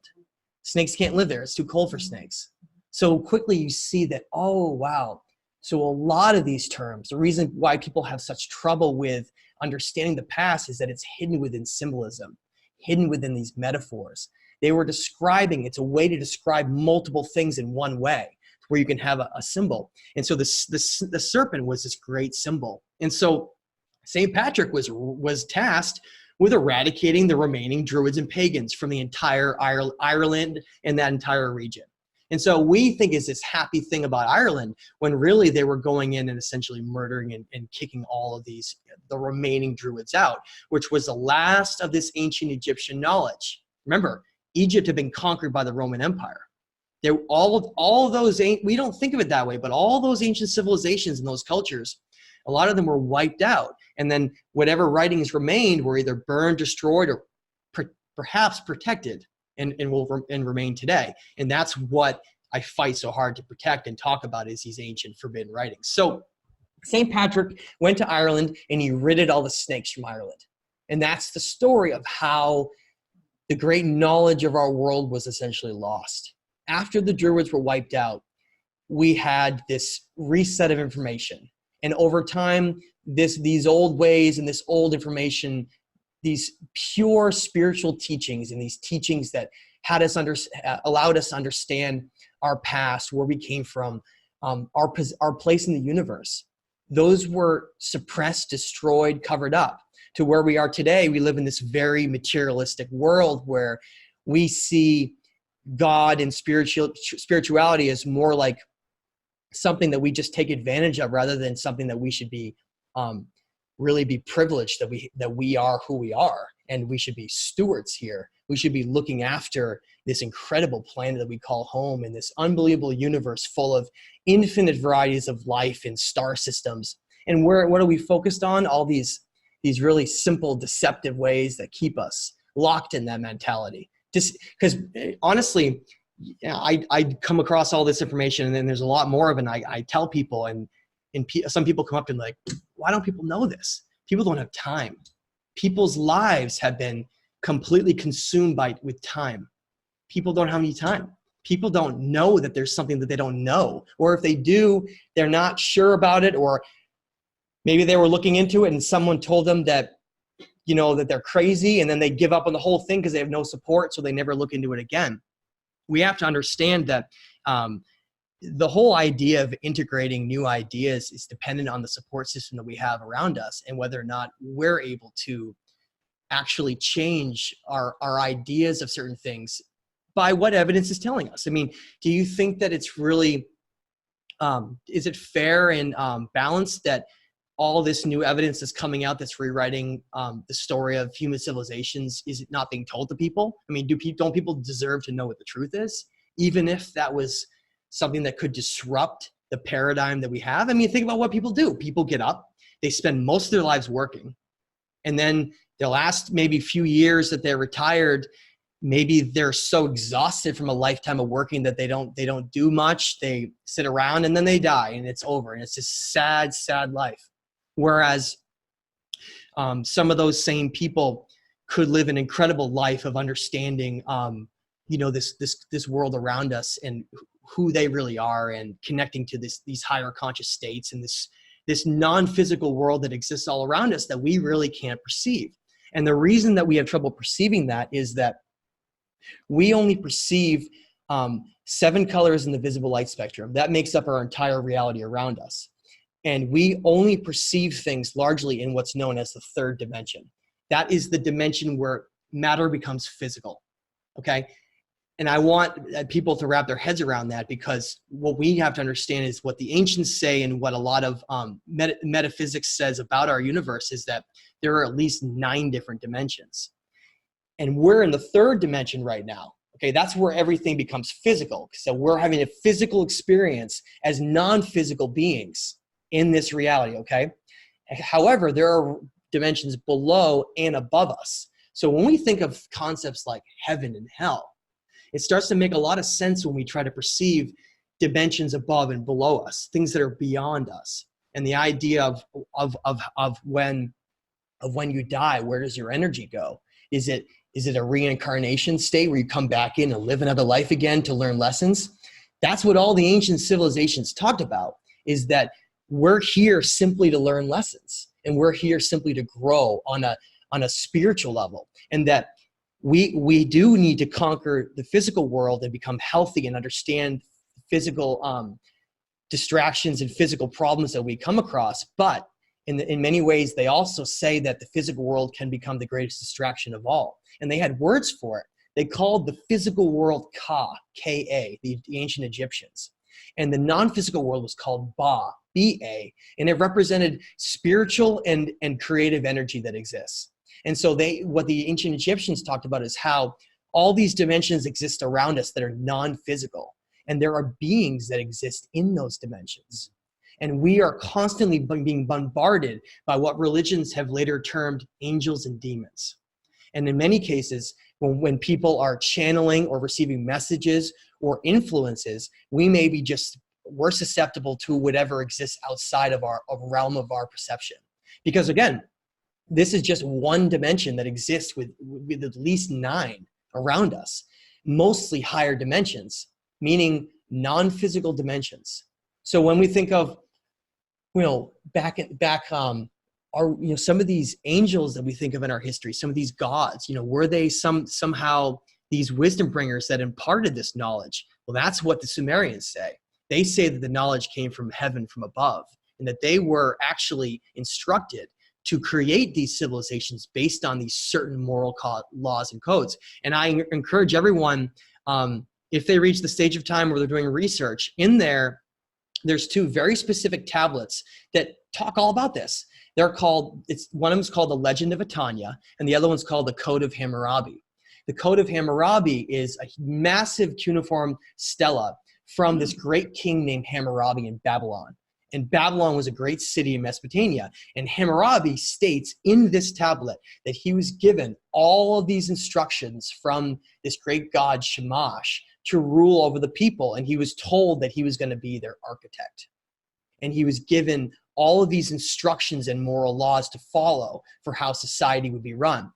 Snakes can't live there. It's too cold for snakes. So quickly you see that, oh, wow. So a lot of these terms, the reason why people have such trouble with understanding the past is that it's hidden within symbolism, hidden within these metaphors. They were describing, it's a way to describe multiple things in one way, where you can have a symbol. And so the serpent was this great symbol. And so St. Patrick was tasked with eradicating the remaining Druids and pagans from the entire Ireland and that entire region. And so we think is this happy thing about Ireland, when really they were going in and essentially murdering and kicking all of the remaining Druids out, which was the last of this ancient Egyptian knowledge. Remember, Egypt had been conquered by the Roman Empire. All of those, we don't think of it that way, but all those ancient civilizations and those cultures, a lot of them were wiped out. And then whatever writings remained were either burned, destroyed, or perhaps protected. And remain today. And that's what I fight so hard to protect and talk about, is these ancient forbidden writings. So St. Patrick went to Ireland and he ridded all the snakes from Ireland. And that's the story of how the great knowledge of our world was essentially lost. After the Druids were wiped out, we had this reset of information. And over time, these old ways and this old information, these pure spiritual teachings and these teachings that allowed us to understand our past, where we came from, our place in the universe. Those were suppressed, destroyed, covered up, to where we are today. We live in this very materialistic world where we see God and spirituality as more like something that we just take advantage of, rather than something that we should be really be privileged that we are who we are, and we should be stewards here. We should be looking after this incredible planet that we call home, and this unbelievable universe full of infinite varieties of life and star systems. And what are we focused on? All these really simple, deceptive ways that keep us locked in that mentality. Just because honestly, I come across all this information, and then there's a lot more of it, and I tell people, and some people come up and like, why don't people know this? People don't have time. People's lives have been completely consumed with time. People don't have any time. People don't know that there's something that they don't know. Or if they do, they're not sure about it, or maybe they were looking into it and someone told them that, that they're crazy, and then they give up on the whole thing because they have no support, so they never look into it again. We have to understand that the whole idea of integrating new ideas is dependent on the support system that we have around us, and whether or not we're able to actually change our ideas of certain things by what evidence is telling us. I mean, do you think that it's really, is it fair and balanced that all this new evidence that's coming out that's rewriting the story of human civilizations is not being told to people? I mean, don't people deserve to know what the truth is, even if that was something that could disrupt the paradigm that we have? I mean, think about what people do. People get up, they spend most of their lives working, and then the last maybe few years that they're retired, maybe they're so exhausted from a lifetime of working that they don't do much. They sit around and then they die, and it's over, and it's this sad life. Whereas some of those same people could live an incredible life of understanding, this world around us and who they really are, and connecting to these higher conscious states and this non-physical world that exists all around us that we really can't perceive. And the reason that we have trouble perceiving that is that we only perceive 7 colors in the visible light spectrum. That makes up our entire reality around us. And we only perceive things largely in what's known as the 3rd dimension. That is the dimension where matter becomes physical, okay? And I want people to wrap their heads around that, because what we have to understand is what the ancients say, and what a lot of metaphysics says about our universe, is that there are at least 9 different dimensions. And we're in the 3rd dimension right now. Okay, that's where everything becomes physical. So we're having a physical experience as non-physical beings in this reality, okay? However, there are dimensions below and above us. So when we think of concepts like heaven and hell, it starts to make a lot of sense when we try to perceive dimensions above and below us, things that are beyond us. And the idea of when you die, where does your energy go? Is it a reincarnation state where you come back in and live another life again to learn lessons? That's what all the ancient civilizations talked about, is that we're here simply to learn lessons, and we're here simply to grow on a spiritual level, and that we do need to conquer the physical world and become healthy and understand physical distractions and physical problems that we come across. But in many ways, they also say that the physical world can become the greatest distraction of all. And they had words for it. They called the physical world Ka, K-A, the ancient Egyptians. And the non-physical world was called Ba, B-A, and it represented spiritual and creative energy that exists. And so what the ancient Egyptians talked about is how all these dimensions exist around us that are non-physical. And there are beings that exist in those dimensions. And we are constantly being bombarded by what religions have later termed angels and demons. And in many cases, when people are channeling or receiving messages or influences, we're susceptible to whatever exists outside of our realm of our perception. Because again, this is just one dimension that exists with at least 9 around us, mostly higher dimensions, meaning non-physical dimensions. So when we think of, some of these angels that we think of in our history, some of these gods, were they somehow these wisdom bringers that imparted this knowledge? Well, that's what the Sumerians say. They say that the knowledge came from heaven, from above, and that they were actually instructed to create these civilizations based on these certain moral laws and codes. And I encourage everyone, if they reach the stage of time where they're doing research, there's 2 very specific tablets that talk all about this. One of them is called the Legend of Etania, and the other one's called the Code of Hammurabi. The Code of Hammurabi is a massive cuneiform stela from this great king named Hammurabi in Babylon. And Babylon was a great city in Mesopotamia. And Hammurabi states in this tablet that he was given all of these instructions from this great god Shamash to rule over the people. And he was told that he was going to be their architect. And he was given all of these instructions and moral laws to follow for how society would be run.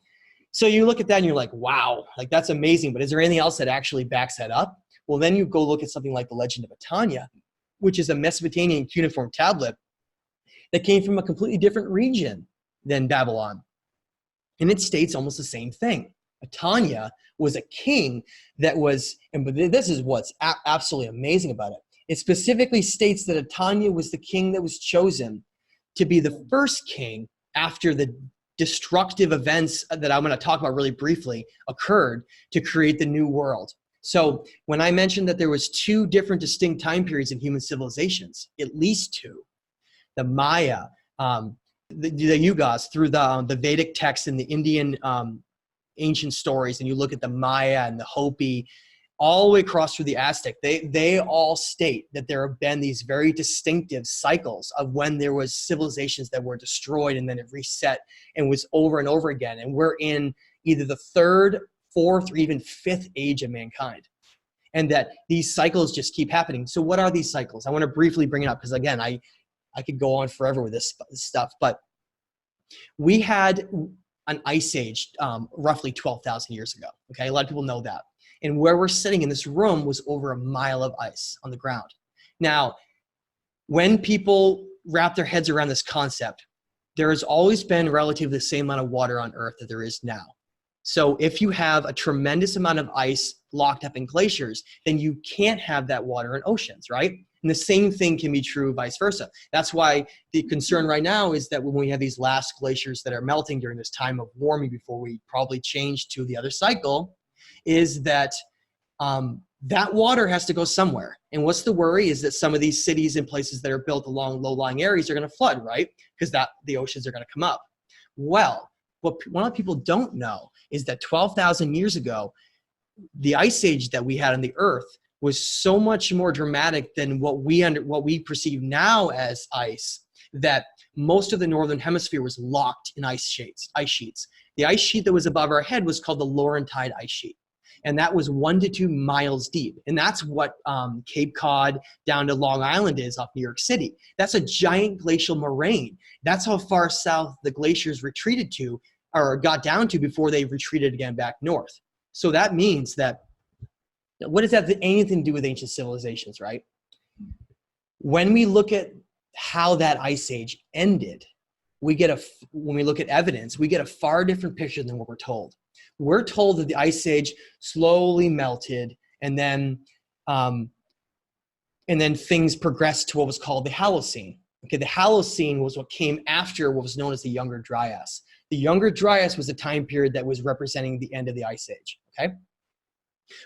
So you look at that and you're like, wow, like that's amazing. But is there anything else that actually backs that up? Well, then you go look at something like the Legend of Etania, which is a Mesopotamian cuneiform tablet that came from a completely different region than Babylon. And it states almost the same thing. Etania was a king that was, and this is what's absolutely amazing about it. It specifically states that Etania was the king that was chosen to be the first king after the destructive events that I'm going to talk about really briefly occurred to create the new world. So when I mentioned that there was 2 different distinct time periods in human civilizations, at least 2, the Maya, the Yugas, through the Vedic texts and the Indian ancient stories, and you look at the Maya and the Hopi, all the way across through the Aztec, they all state that there have been these very distinctive cycles of when there was civilizations that were destroyed and then it reset and was over and over again. And we're in either the 3rd, 4th, or even 5th age of mankind. And that these cycles just keep happening. So what are these cycles? I want to briefly bring it up because again, I could go on forever with this stuff, but we had an ice age roughly 12,000 years ago. Okay, a lot of people know that. And where we're sitting in this room was over a mile of ice on the ground. Now, when people wrap their heads around this concept, there has always been relatively the same amount of water on Earth that there is now. So if you have a tremendous amount of ice locked up in glaciers, then you can't have that water in oceans, right? And the same thing can be true vice versa. That's why the concern right now is that when we have these last glaciers that are melting during this time of warming before we probably change to the other cycle, is that that water has to go somewhere. And what's the worry is that some of these cities and places that are built along low-lying areas are going to flood, right? Because the oceans are going to come up. Well, what a lot of people don't know is that 12,000 years ago, the ice age that we had on the Earth was so much more dramatic than what we perceive now as ice, that most of the northern hemisphere was locked in ice sheets. The ice sheet that was above our head was called the Laurentide ice sheet. And that was 1 to 2 miles deep. And that's what Cape Cod down to Long Island is off New York City. That's a giant glacial moraine. That's how far south the glaciers retreated to, or got down to, before they retreated again back north. So that means that, what does that have anything to do with ancient civilizations, right? When we look at how that ice age ended, when we look at evidence, we get a far different picture than what we're told. We're told that the ice age slowly melted, and then things progressed to what was called the Holocene. Okay, the Holocene was what came after what was known as the Younger Dryas. The Younger Dryas was a time period that was representing the end of the ice age. Okay,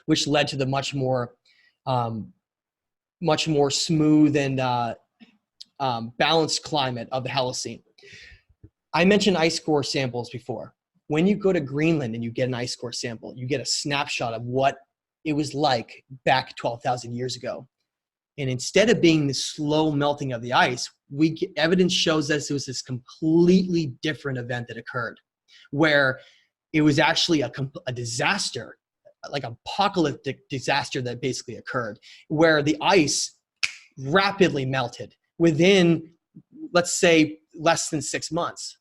which led to the much more smooth and balanced climate of the Holocene. I mentioned ice core samples before. When you go to Greenland and you get an ice core sample, you get a snapshot of what it was like back 12,000 years ago. And instead of being the slow melting of the ice, evidence shows us it was this completely different event that occurred, where it was actually a disaster, like an apocalyptic disaster that basically occurred, where the ice rapidly melted within, let's say, less than 6 months.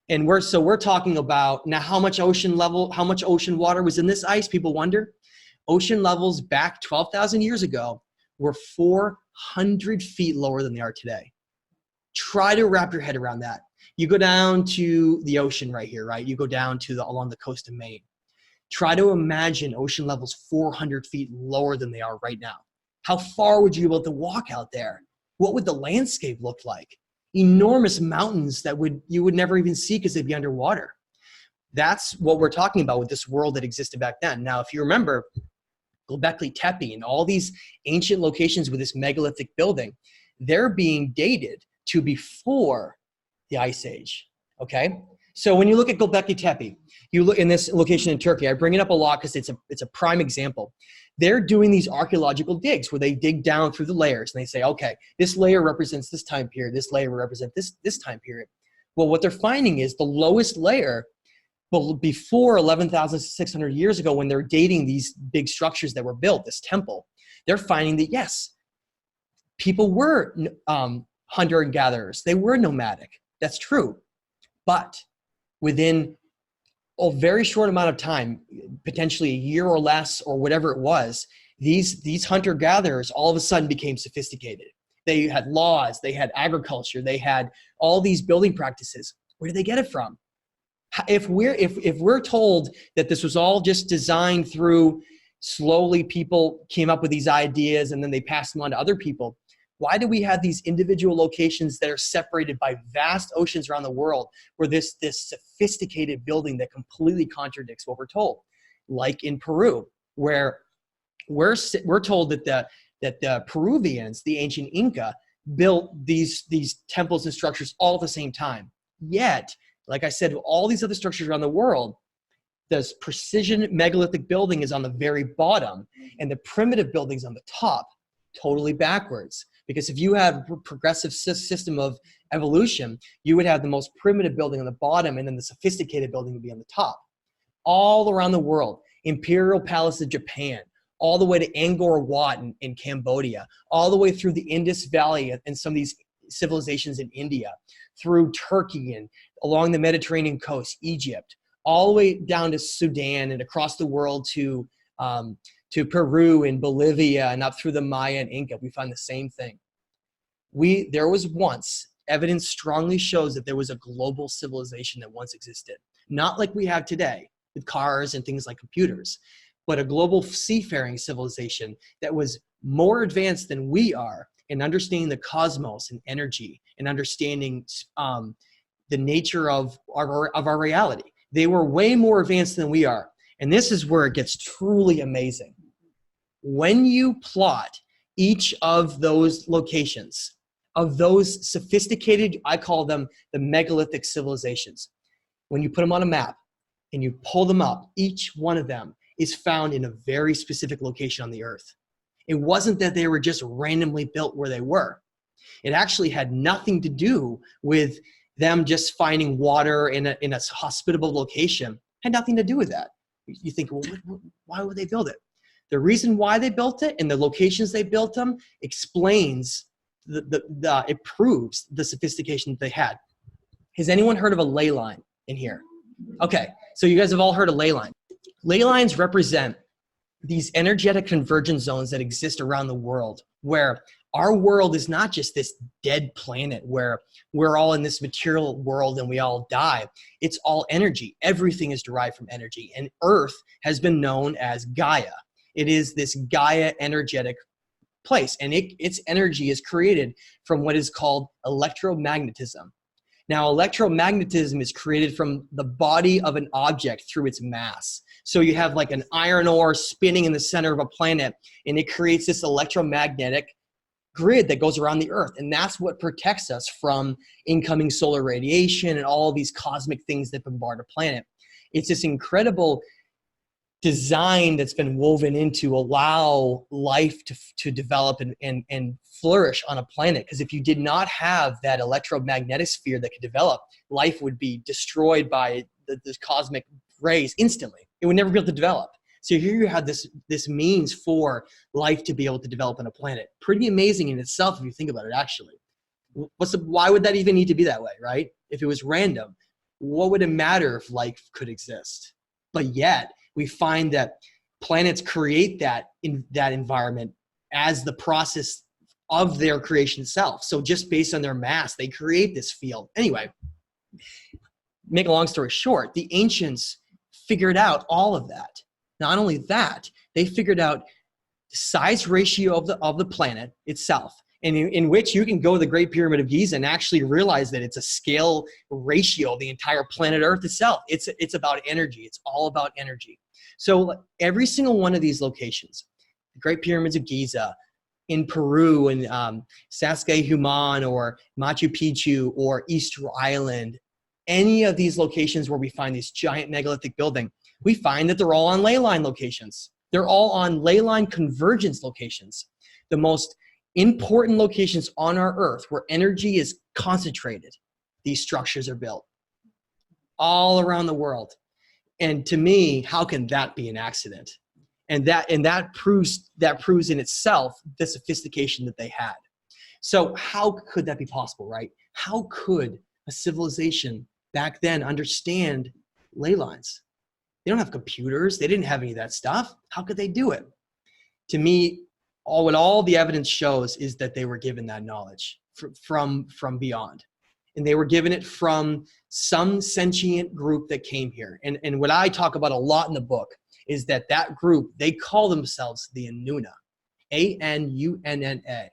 And we're talking about now how much ocean water was in this ice, people wonder. Ocean levels back 12,000 years ago were 400 feet lower than they are today. Try to wrap your head around that. You go down to the ocean right here, right? You go down to along the coast of Maine. Try to imagine ocean levels 400 feet lower than they are right now. How far would you be able to walk out there? What would the landscape look like? Enormous mountains that you would never even see because they'd be underwater. That's what we're talking about with this world that existed back then. Now, if you remember, Göbekli Tepe and all these ancient locations with this megalithic building, they're being dated to before the Ice Age, okay? So when you look at Göbekli Tepe, you look in this location in Turkey, I bring it up a lot because it's a prime example. They're doing these archaeological digs where they dig down through the layers and they say, okay, this layer represents this time period, this layer represents this time period. Well, what they're finding is the lowest layer, but before 11,600 years ago, when they're dating these big structures that were built, this temple, they're finding that yes, people were hunter and gatherers. They were nomadic. That's true. But within a very short amount of time, potentially a year or less or whatever it was, these hunter-gatherers all of a sudden became sophisticated. They had laws, they had agriculture, they had all these building practices. Where did they get it from? If we're told that this was all just designed through slowly people came up with these ideas and then they passed them on to other people, why do we have these individual locations that are separated by vast oceans around the world where this sophisticated building that completely contradicts what we're told? Like in Peru, where we're told that the Peruvians, the ancient Inca, built these temples and structures all at the same time. Yet, like I said, all these other structures around the world, this precision megalithic building is on the very bottom and the primitive building's on the top, totally backwards. Because if you have a progressive system of evolution, you would have the most primitive building on the bottom and then the sophisticated building would be on the top. All around the world, Imperial Palace of Japan, all the way to Angkor Wat in Cambodia, all the way through the Indus Valley and some of these civilizations in India, through Turkey and along the Mediterranean coast, Egypt, all the way down to Sudan and across the world to Peru and Bolivia and up through the Maya and Inca. We find the same thing. There was once, evidence strongly shows that there was a global civilization that once existed. Not like we have today with cars and things like computers, but a global seafaring civilization that was more advanced than we are in understanding the cosmos and energy and understanding the nature of our reality. They were way more advanced than we are. And this is where it gets truly amazing. When you plot each of those locations, of those sophisticated, I call them the megalithic civilizations, when you put them on a map and you pull them up, each one of them is found in a very specific location on the earth. It wasn't that they were just randomly built where they were. It actually had nothing to do with them just finding water in a hospitable location. It had nothing to do with that. You think, well, why would they build it? The reason why they built it and the locations they built them explains, it proves the sophistication that they had. Has anyone heard of a ley line in here? Okay, so you guys have all heard of ley line. Ley lines represent these energetic convergence zones that exist around the world, where our world is not just this dead planet where we're all in this material world and we all die. It's all energy. Everything is derived from energy. And Earth has been known as Gaia. It is this Gaia energetic place, and its energy is created from what is called electromagnetism. Now, electromagnetism is created from the body of an object through its mass. So you have like an iron ore spinning in the center of a planet, and it creates this electromagnetic grid that goes around the earth. And that's what protects us from incoming solar radiation and all of these cosmic things that bombard a planet. It's this incredible design that's been woven in to allow life to develop and flourish on a planet. Because if you did not have that electromagnetic sphere that could develop, life would be destroyed by the cosmic rays instantly. It would never be able to develop. So here you have this means for life to be able to develop on a planet. Pretty amazing in itself if you think about it, actually. Why would that even need to be that way, right? If it was random, what would it matter if life could exist? But yet, we find that planets create that environment as the process of their creation itself. So just based on their mass, they create this field. Anyway, make a long story short, the ancients figured out all of that. Not only that, they figured out the size ratio of the planet itself, and in which you can go to the Great Pyramid of Giza and actually realize that it's a scale ratio of the entire planet Earth itself. It's about energy. It's all about energy. So every single one of these locations, the Great Pyramids of Giza, in Peru, and Sacsayhuaman or Machu Picchu or Easter Island, any of these locations where we find these giant megalithic building, we find that they're all on ley line locations. They're all on ley line convergence locations. The most important locations on our earth where energy is concentrated, these structures are built all around the world. And to me, how can that be an accident? And that proves in itself the sophistication that they had. So how could that be possible, right? How could a civilization back then understand ley lines? They don't have computers. They didn't have any of that stuff. How could they do it? To me, what all the evidence shows is that they were given that knowledge from beyond. And they were given it from some sentient group that came here. And what I talk about a lot in the book is that group, they call themselves the Anunna, A-N-U-N-N-A.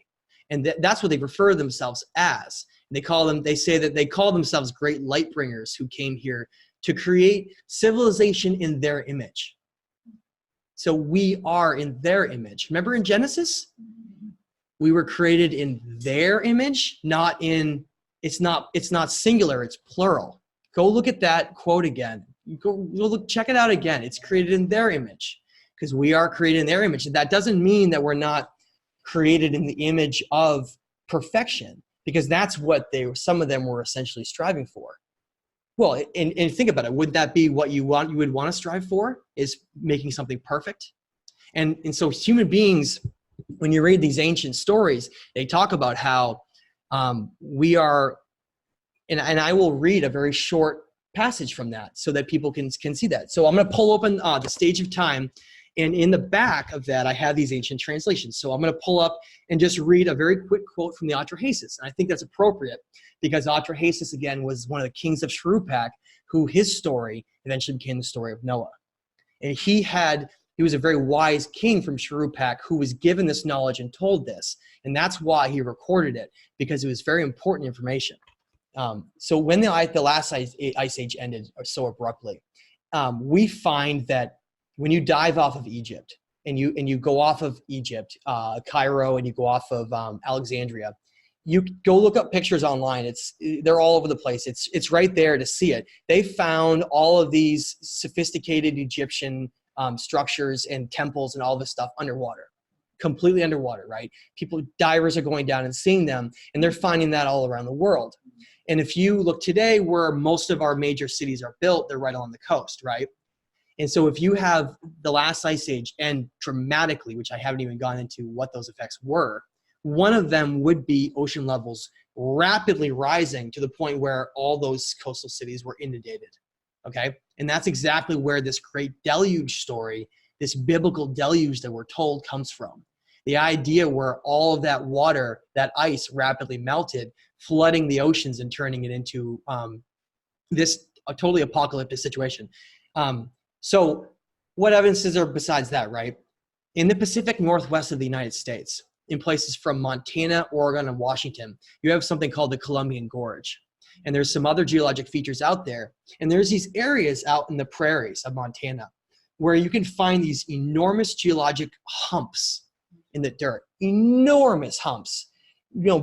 And that's what they refer to themselves as. They say that they call themselves great light bringers who came here to create civilization in their image. So we are in their image. Remember in Genesis? We were created in their image, it's not singular, it's plural. Go look at that quote again. Check it out again. It's created in their image, because we are created in their image. And that doesn't mean that we're not created in the image of perfection, because that's what some of them were essentially striving for. Well, and think about it. Would that be what you would want to strive for, is making something perfect? And so human beings, when you read these ancient stories, they talk about how we are And I will read a very short passage from that so that people can see that. So I'm going to pull open the Stage of Time. And in the back of that, I have these ancient translations. So I'm going to pull up and just read a very quick quote from the Atrahasis. And I think that's appropriate because Atrahasis, again, was one of the kings of Shuruppak, who his story eventually became the story of Noah. And he was a very wise king from Shuruppak who was given this knowledge and told this. And that's why he recorded it, because it was very important information. So when the last ice age ended so abruptly, we find that when you dive off of Egypt and you go off of Egypt, Cairo, and you go off of Alexandria, you go look up pictures online. They're all over the place. It's right there to see it. They found all of these sophisticated Egyptian structures and temples and all this stuff underwater, completely underwater, right? Divers are going down and seeing them, and they're finding that all around the world. And if you look today where most of our major cities are built, they're right along the coast, right? And so if you have the last ice age end dramatically, which I haven't even gone into what those effects were, one of them would be ocean levels rapidly rising to the point where all those coastal cities were inundated, okay? And that's exactly where this great deluge story, this biblical deluge that we're told, comes from. The idea where all of that water, that ice rapidly melted, flooding the oceans and turning it into a totally apocalyptic situation. So what evidence is there besides that, right? In the Pacific Northwest of the United States, in places from Montana, Oregon, and Washington, you have something called the Columbian Gorge. And there's some other geologic features out there. And there's these areas out in the prairies of Montana where you can find these enormous geologic humps in the dirt, enormous humps,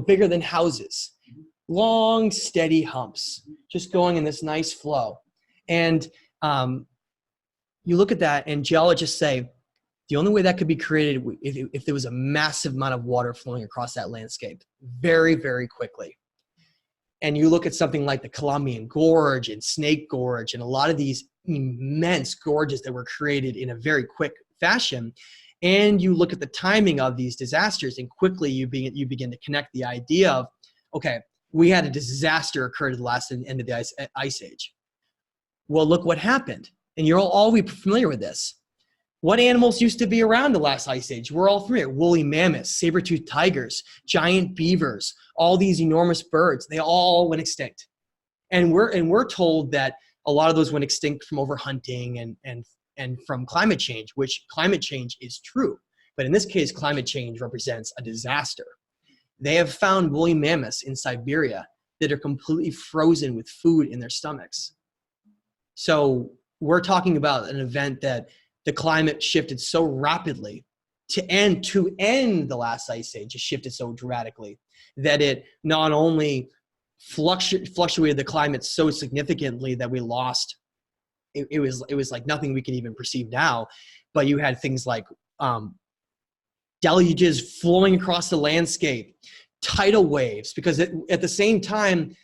bigger than houses, long, steady humps, just going in this nice flow. And you look at that, and geologists say the only way that could be created if there was a massive amount of water flowing across that landscape very, very quickly. And you look at something like the Columbian Gorge and Snake Gorge and a lot of these immense gorges that were created in a very quick fashion, and you look at the timing of these disasters, and quickly you begin to connect the idea of, okay, we had a disaster occur at the last end of the ice age. Well, look what happened. And you're all familiar with this. What animals used to be around the last ice age? We're all familiar. Woolly mammoths, saber-toothed tigers, giant beavers, all these enormous birds, they all went extinct. And we're told that a lot of those went extinct from overhunting and from climate change, which climate change is true. But in this case, climate change represents a disaster. They have found woolly mammoths in Siberia that are completely frozen with food in their stomachs. So we're talking about an event that the climate shifted so rapidly to end the last ice age. It shifted so dramatically that it not only fluctuated the climate so significantly that we lost, it was like nothing we can even perceive now, but you had things like deluges flowing across the landscape, tidal waves, because at the same time,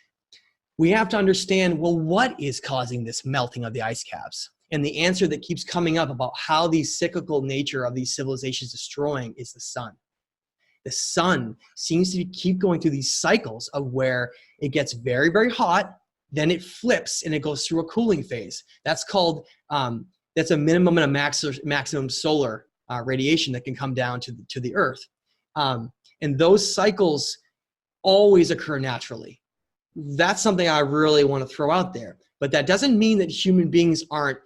we have to understand, well, what is causing this melting of the ice caps? And the answer that keeps coming up about how the cyclical nature of these civilizations destroying is the sun. The sun seems to keep going through these cycles of where it gets very, very hot, then it flips and it goes through a cooling phase. That's called, that's a minimum and a maximum solar radiation that can come down to the earth. And those cycles always occur naturally. That's something I really want to throw out there. But that doesn't mean that human beings aren't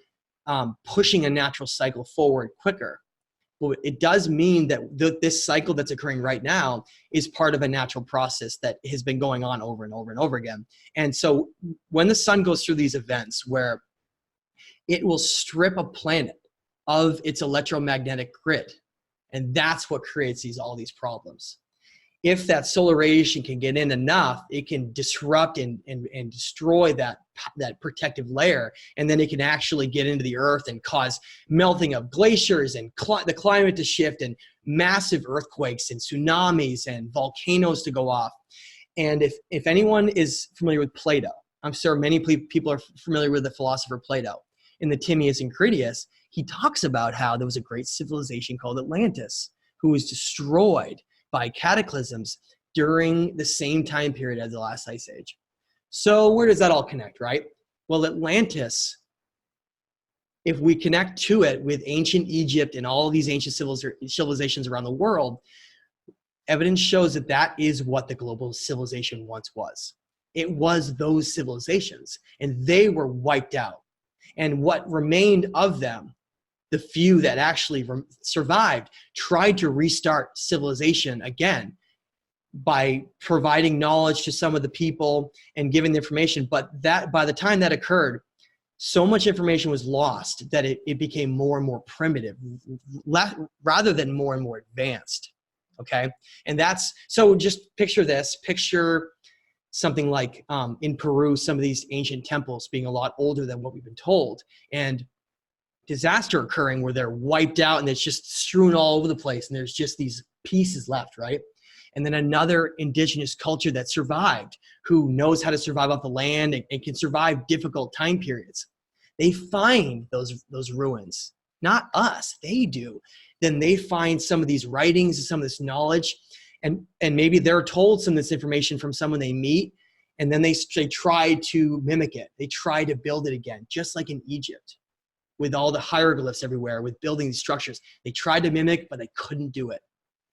pushing a natural cycle forward quicker. Well, it does mean that this cycle that's occurring right now is part of a natural process that has been going on over and over and over again. And so when the sun goes through these events where it will strip a planet of its electromagnetic grid, and that's what creates all these problems. If that solar radiation can get in enough, it can disrupt and destroy that protective layer, and then it can actually get into the earth and cause melting of glaciers and the climate to shift and massive earthquakes and tsunamis and volcanoes to go off. And if anyone is familiar with Plato, I'm sure many people are familiar with the philosopher Plato. In the Timaeus and Critias, he talks about how there was a great civilization called Atlantis who was destroyed by cataclysms during the same time period as the last ice age. So where does that all connect, right? Well, Atlantis, if we connect to it with ancient Egypt and all of these ancient civilizations around the world, evidence shows that that is what the global civilization once was. It was those civilizations, and they were wiped out. And what remained of them, the few that actually survived, tried to restart civilization again by providing knowledge to some of the people and giving the information. But that by the time that occurred, so much information was lost that it became more and more primitive rather than more and more advanced. Okay. And that's, so just picture this, picture something like in Peru, some of these ancient temples being a lot older than what we've been told, and disaster occurring where they're wiped out and it's just strewn all over the place and there's just these pieces left, right? And then another indigenous culture that survived, who knows how to survive off the land and can survive difficult time periods. They find those ruins, not us, they do. Then they find some of these writings and some of this knowledge, and maybe they're told some of this information from someone they meet, and then they try to mimic it. They try to build it again, just like in Egypt, with all the hieroglyphs everywhere, with building these structures. They tried to mimic, but they couldn't do it.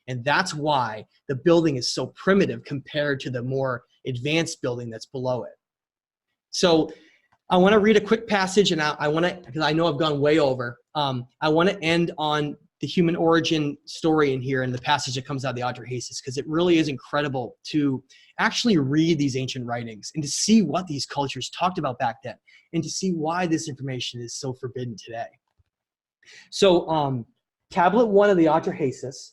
And that's why the building is so primitive compared to the more advanced building that's below it. So I want to read a quick passage, and I want to, because I know I've gone way over, I want to end on the human origin story in here and the passage that comes out of the Atrahasis, because it really is incredible to actually read these ancient writings and to see what these cultures talked about back then and to see why this information is so forbidden today. So tablet 1 of the Atrahasis,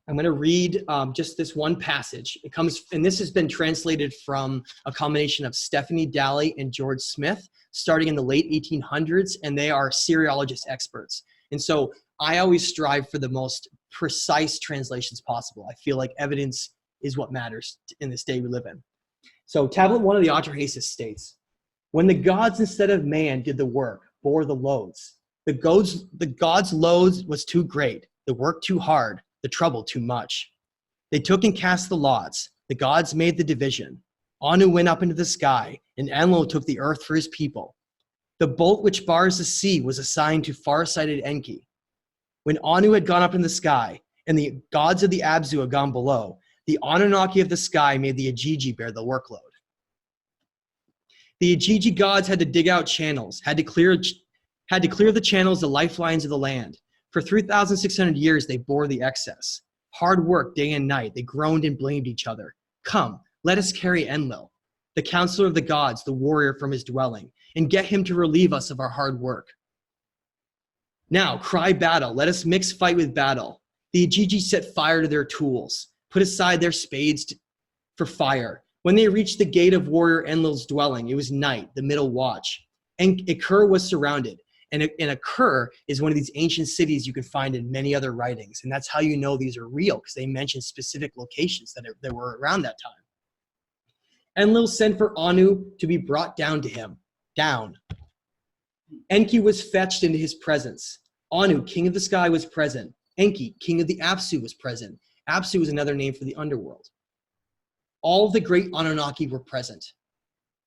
I'm going to read just this one passage. It comes, and this has been translated from a combination of Stephanie Daly and George Smith, starting in the late 1800s, and they are Syriologist experts. And so I always strive for the most precise translations possible. I feel like evidence is what matters in this day we live in. So tablet 1 of the Atrahasis states, when the gods instead of man did the work, bore the loads. The gods' loads was too great, the work too hard, the trouble too much. They took and cast the lots. The gods made the division. Anu went up into the sky, and Enlil took the earth for his people. The bolt which bars the sea was assigned to far-sighted Enki. When Anu had gone up in the sky, and the gods of the Abzu had gone below, the Anunnaki of the sky made the Ajiji bear the workload. The Ajiji gods had to dig out channels, had to clear the channels, the lifelines of the land. For 3,600 years, they bore the excess. Hard work day and night, they groaned and blamed each other. Come, let us carry Enlil, the counselor of the gods, the warrior from his dwelling, and get him to relieve us of our hard work. Now, cry battle, let us mix fight with battle. The Ajiji set fire to their tools, put aside their spades for fire. When they reached the gate of warrior Enlil's dwelling, it was night, the middle watch, and Akur was surrounded. And Akur is one of these ancient cities you can find in many other writings. And that's how you know these are real, because they mention specific locations that were around that time. Enlil sent for Anu to be brought down to him. Down. Enki was fetched into his presence. Anu, king of the sky, was present. Enki, king of the Apsu, was present. Apsu is another name for the underworld. All of the great Anunnaki were present.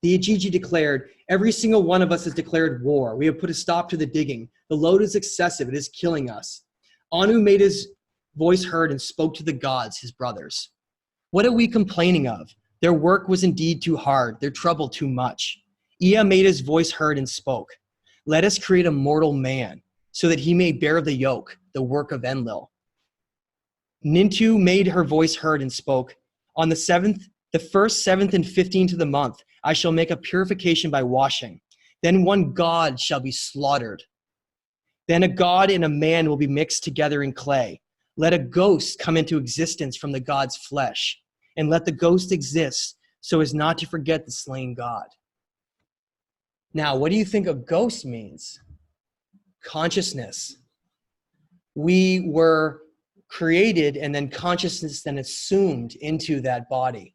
The Ajiji declared, every single one of us has declared war. We have put a stop to the digging. The load is excessive. It is killing us. Anu made his voice heard and spoke to the gods, his brothers. What are we complaining of? Their work was indeed too hard, their trouble too much. Ea made his voice heard and spoke. Let us create a mortal man, so that he may bear the yoke, the work of Enlil. Nintu made her voice heard and spoke. On the 7th, the 1st, 7th, and 15th of the month, I shall make a purification by washing. Then one god shall be slaughtered. Then a god and a man will be mixed together in clay. Let a ghost come into existence from the god's flesh, and let the ghost exist so as not to forget the slain god. Now, what do you think a ghost means? Consciousness. We were created, and then consciousness then assumed into that body.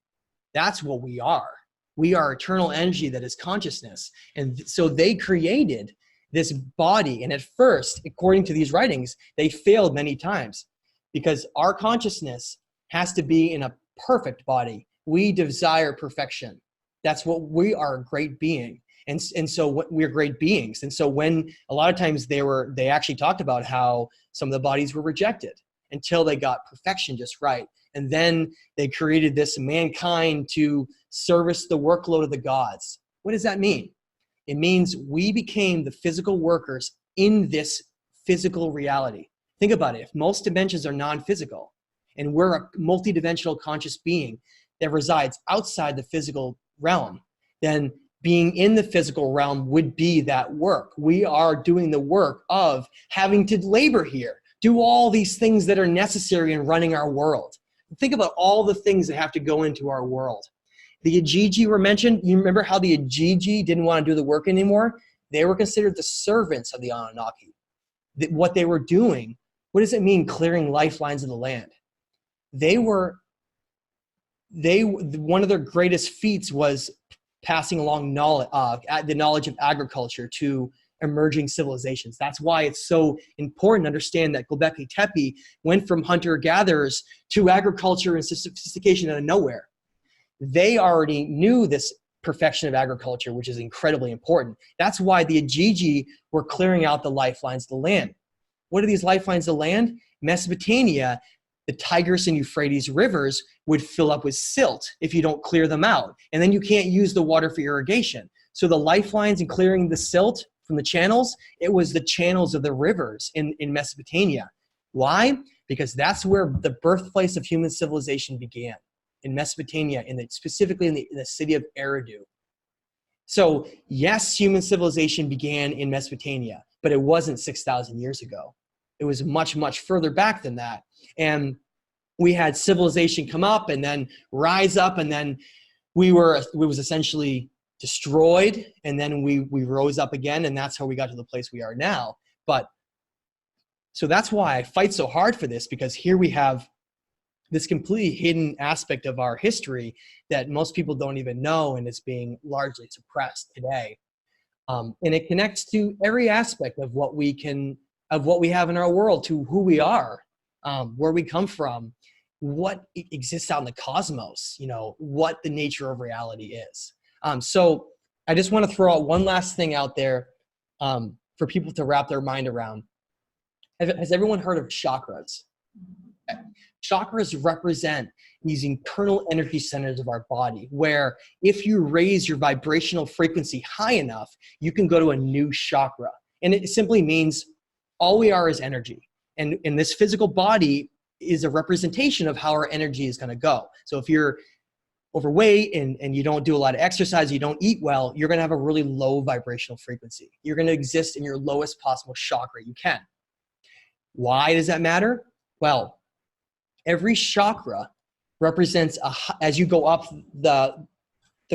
That's what we are. We are eternal energy that is consciousness. And so they created this body. And at first, according to these writings, they failed many times because our consciousness has to be in a perfect body. We desire perfection. That's what we are, a great being. And so what, we're great beings. And so when a lot of times they actually talked about how some of the bodies were rejected until they got perfection just right. And then they created this mankind to service the workload of the gods. What does that mean? It means we became the physical workers in this physical reality. Think about it. If most dimensions are non-physical and we're a multidimensional conscious being that resides outside the physical realm, then being in the physical realm would be that work. We are doing the work of having to labor here, do all these things that are necessary in running our world. Think about all the things that have to go into our world. The Ajiji were mentioned. You remember how the Ajiji didn't want to do the work anymore? They were considered the servants of the Anunnaki. What they were doing, what does it mean, clearing lifelines of the land? One of their greatest feats was passing along the knowledge of agriculture to emerging civilizations. That's why it's so important to understand that Göbekli Tepe went from hunter-gatherers to agriculture and sophistication out of nowhere. They already knew this perfection of agriculture, which is incredibly important. That's why the Ajiji were clearing out the lifelines of the land. What are these lifelines of the land? Mesopotamia, the Tigris and Euphrates rivers would fill up with silt if you don't clear them out. And then you can't use the water for irrigation. So the lifelines and clearing the silt from the channels, it was the channels of the rivers in Mesopotamia. Why? Because that's where the birthplace of human civilization began, in Mesopotamia, specifically in the city of Eridu. So yes, human civilization began in Mesopotamia, but it wasn't 6,000 years ago. It was much, much further back than that. And we had civilization come up and then rise up, and then it was essentially destroyed, and then we rose up again, and that's how we got to the place we are now. But so that's why I fight so hard for this, because here we have this completely hidden aspect of our history that most people don't even know, and it's being largely suppressed today. And it connects to every aspect of what we have in our world, to who we are, where we come from, what exists out in the cosmos, what the nature of reality is. So I just want to throw out one last thing out there for people to wrap their mind around. Has everyone heard of chakras? Chakras represent these internal energy centers of our body, where if you raise your vibrational frequency high enough, you can go to a new chakra. And it simply means all we are is energy. And this physical body is a representation of how our energy is going to go. So if you're overweight and you don't do a lot of exercise, you don't eat well, you're going to have a really low vibrational frequency. You're going to exist in your lowest possible chakra you can. Why does that matter? Well, every chakra represents, as you go up the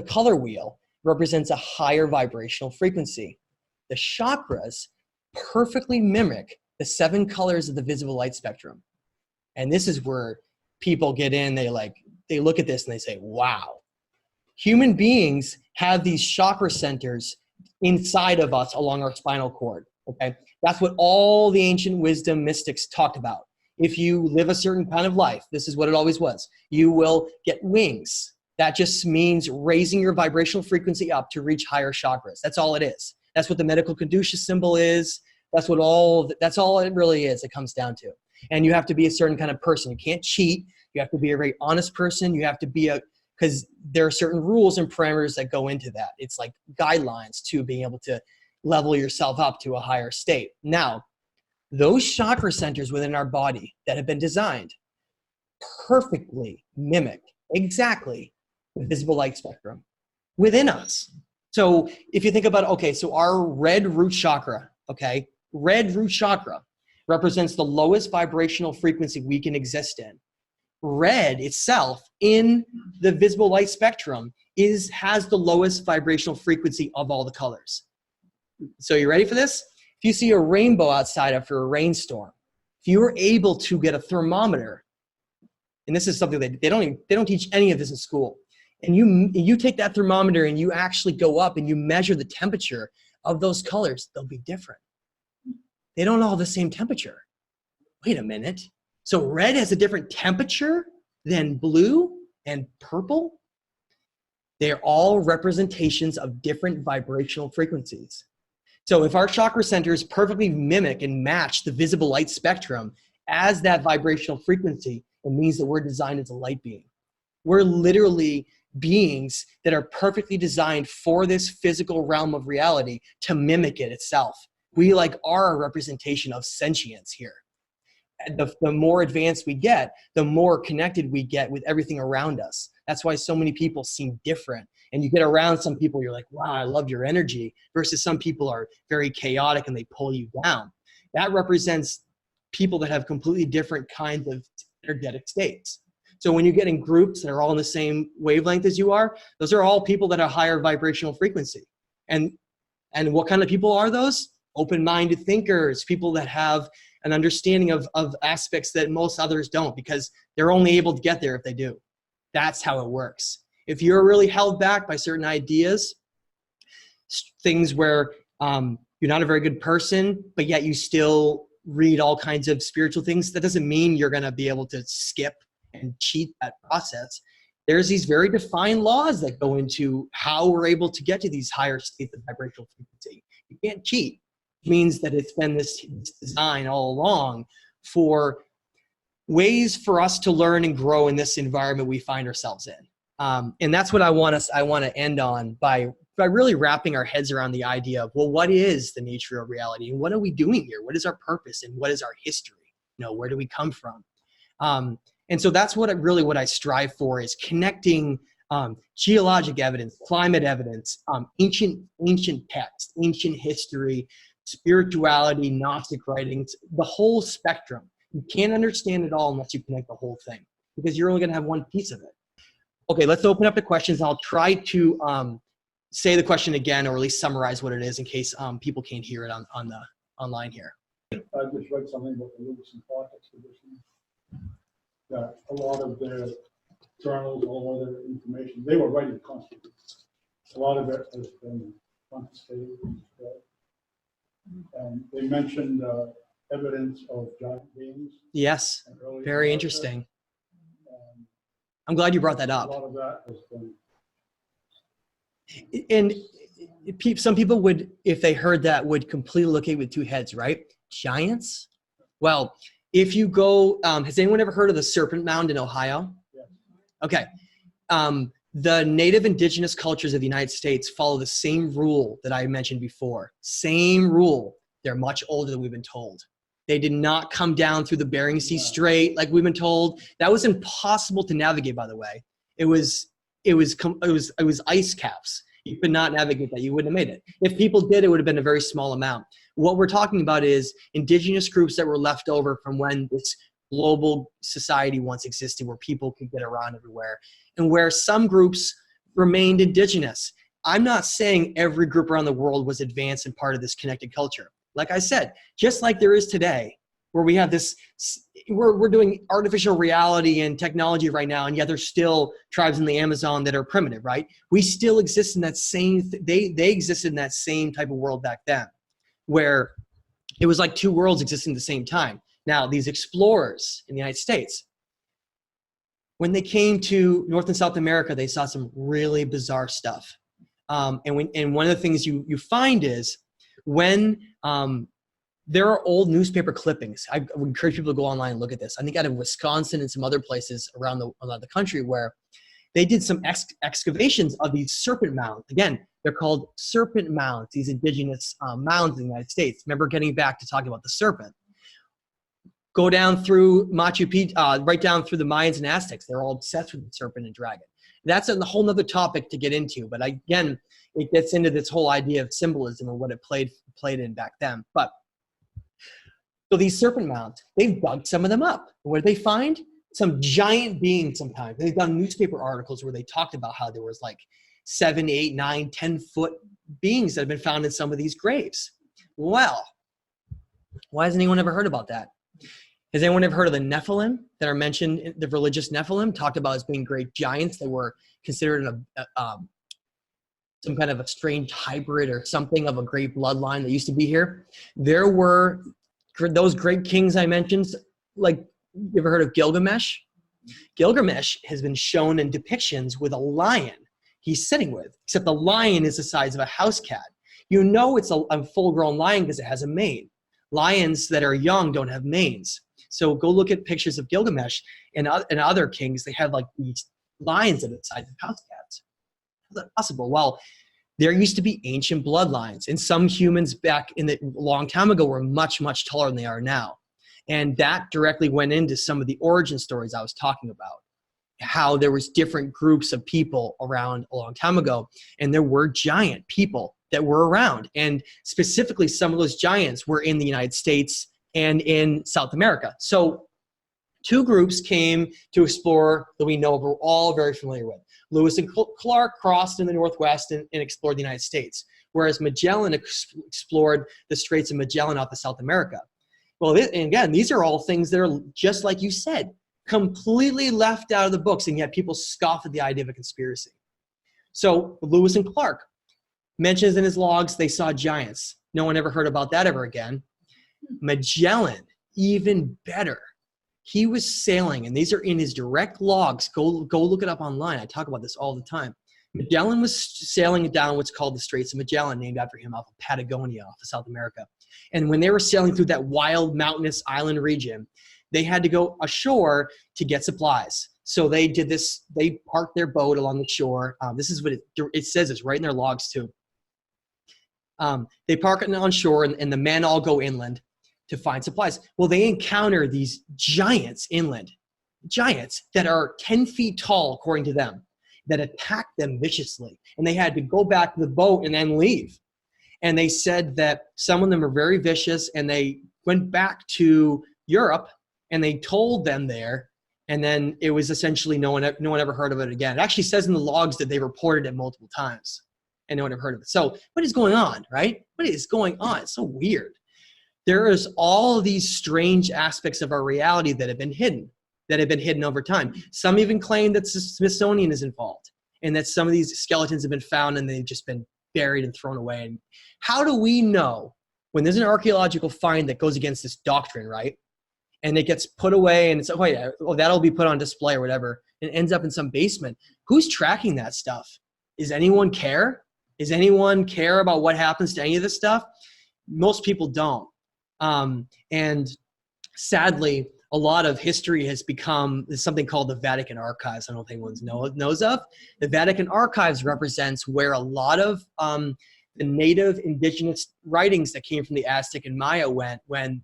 color wheel, represents a higher vibrational frequency. The chakras perfectly mimic the 7 colors of the visible light spectrum. And this is where people get in, they look at this and they say, wow. Human beings have these chakra centers inside of us along our spinal cord, okay? That's what all the ancient wisdom mystics talked about. If you live a certain kind of life, this is what it always was, you will get wings. That just means raising your vibrational frequency up to reach higher chakras. That's all it is. That's what the medical Caduceus symbol is. That's all it really is, it comes down to. And you have to be a certain kind of person. You can't cheat. You have to be a very honest person. You have to be because there are certain rules and parameters that go into that. It's like guidelines to being able to level yourself up to a higher state. Now, those chakra centers within our body that have been designed perfectly mimic exactly the visible light spectrum within us. So if you think about, okay, so our red root chakra, okay, red root chakra represents the lowest vibrational frequency we can exist in. Red itself in the visible light spectrum has the lowest vibrational frequency of all the colors. So you ready for this? If you see a rainbow outside after a rainstorm, if you were able to get a thermometer, and this is something that they don't teach any of this in school, and you take that thermometer and you actually go up and you measure the temperature of those colors, they'll be different. They don't all have the same temperature. Wait a minute. So red has a different temperature than blue and purple? They're all representations of different vibrational frequencies. So if our chakra centers perfectly mimic and match the visible light spectrum as that vibrational frequency, it means that we're designed as a light being. We're literally beings that are perfectly designed for this physical realm of reality to mimic it itself. We are a representation of sentience here. The more advanced we get, the more connected we get with everything around us. That's why so many people seem different. And you get around some people, you're like, wow, I love your energy, versus some people are very chaotic and they pull you down. That represents people that have completely different kinds of energetic states. So when you get in groups that are all in the same wavelength as you are, those are all people that are higher vibrational frequency. And what kind of people are those? Open-minded thinkers, people that have an understanding of aspects that most others don't, because they're only able to get there if they do. That's how it works. If you're really held back by certain ideas, things where you're not a very good person, but yet you still read all kinds of spiritual things, that doesn't mean you're going to be able to skip and cheat that process. There's these very defined laws that go into how we're able to get to these higher states of vibrational frequency. You can't cheat. It means that it's been this design all along for ways for us to learn and grow in this environment we find ourselves in. And that's what I want to end on by really wrapping our heads around the idea of, well, what is the nature of reality and what are we doing here? What is our purpose and what is our history? Where do we come from? And so that's what I strive for, is connecting geologic evidence, climate evidence, ancient text, ancient history, spirituality, Gnostic writings, the whole spectrum. You can't understand it all unless you connect the whole thing, because you're only going to have one piece of it. Okay, let's open up the questions. I'll try to say the question again, or at least summarize what it is in case people can't hear it on the online here. I just read something about the Lewis and Clark expedition, that a lot of their journals, all other information, they were writing constantly. A lot of it has been confiscated. And they mentioned evidence of giant beings. Yes, very interesting. I'm glad you brought that up. A lot of that has been. And some people would, if they heard that, would completely look at it with two heads, right? Giants? Well, if you go, has anyone ever heard of the Serpent Mound in Ohio? Yes. Okay. The native indigenous cultures of the United States follow the same rule that I mentioned before. Same rule. They're much older than we've been told. They did not come down through the Bering Sea Strait like we've been told. That was impossible to navigate, by the way. It was ice caps. You could not navigate that. You wouldn't have made it. If people did, it would have been a very small amount. What we're talking about is indigenous groups that were left over from when this global society once existed, where people could get around everywhere, and where some groups remained indigenous. I'm not saying every group around the world was advanced and part of this connected culture. Like I said, just like there is today, where we have this, we're doing artificial reality and technology right now, and yet there's still tribes in the Amazon that are primitive, right? We still exist in that same, they existed in that same type of world back then, where it was like two worlds existing at the same time. Now, these explorers in the United States, when they came to North and South America, they saw some really bizarre stuff. And one of the things you find is when there are old newspaper clippings. I would encourage people to go online and look at this. I think out of Wisconsin and some other places around the country, where they did some excavations of these serpent mounds. Again, they're called serpent mounds, these indigenous mounds in the United States. Remember, getting back to talking about the serpent. Go down through Machu Picchu, right down through the Mayans and Aztecs. They're all obsessed with the serpent and dragon. That's a whole nother topic to get into. But again, it gets into this whole idea of symbolism and what it played in back then. But so these serpent mounds, they've dug some of them up. What did they find? Some giant beings sometimes. They've done newspaper articles where they talked about how there was like 7, 8, 9, 10-foot beings that have been found in some of these graves. Well, why hasn't anyone ever heard about that? Has anyone ever heard of the Nephilim that are mentioned, the religious Nephilim, talked about as being great giants that were considered some kind of a strange hybrid or something of a great bloodline that used to be here? There were those great kings I mentioned, like, you ever heard of Gilgamesh? Gilgamesh has been shown in depictions with a lion he's sitting with, except the lion is the size of a house cat. You know it's a full-grown lion because it has a mane. Lions that are young don't have manes. So go look at pictures of Gilgamesh and other kings. They have like these lions that are the size of house cats. How's that possible? Well, there used to be ancient bloodlines, and some humans back in the long time ago were much, much taller than they are now. And that directly went into some of the origin stories I was talking about, how there was different groups of people around a long time ago, and there were giant people that were around. And specifically, some of those giants were in the United States and in South America. So two groups came to explore that we know we're all very familiar with. Lewis and Clark crossed in the Northwest and explored the United States, whereas Magellan explored the Straits of Magellan off of South America. Well, and again, these are all things that are, just like you said, completely left out of the books, and yet people scoff at the idea of a conspiracy. So Lewis and Clark mentions in his logs they saw giants. No one ever heard about that ever again. Magellan, even better. He was sailing, and these are in his direct logs. Go look it up online. I talk about this all the time. Magellan was sailing down what's called the Straits of Magellan, named after him, off of Patagonia, off of South America. And when they were sailing through that wild mountainous island region, they had to go ashore to get supplies. So they did this. They parked their boat along the shore. This is what it says. It's right in their logs too. They park it on shore, and the men all go inland to find supplies. Well, they encounter these giants inland, giants that are 10 feet tall, according to them, that attack them viciously. And they had to go back to the boat and then leave. And they said that some of them are very vicious, and they went back to Europe and they told them there. And then it was essentially no one ever heard of it again. It actually says in the logs that they reported it multiple times and no one ever heard of it. So what is going on, right? What is going on? It's so weird. There is all of these strange aspects of our reality that have been hidden over time. Some even claim that the Smithsonian is involved, and that some of these skeletons have been found and they've just been buried and thrown away. And how do we know when there's an archaeological find that goes against this doctrine, right? And it gets put away, and it's, oh yeah, well, that'll be put on display or whatever, and it ends up in some basement. Who's tracking that stuff? Does anyone care? Does anyone care about what happens to any of this stuff? Most people don't. And sadly, a lot of history has become something called the Vatican Archives. I don't think anyone knows of. The Vatican Archives represents where a lot of the native indigenous writings that came from the Aztec and Maya went when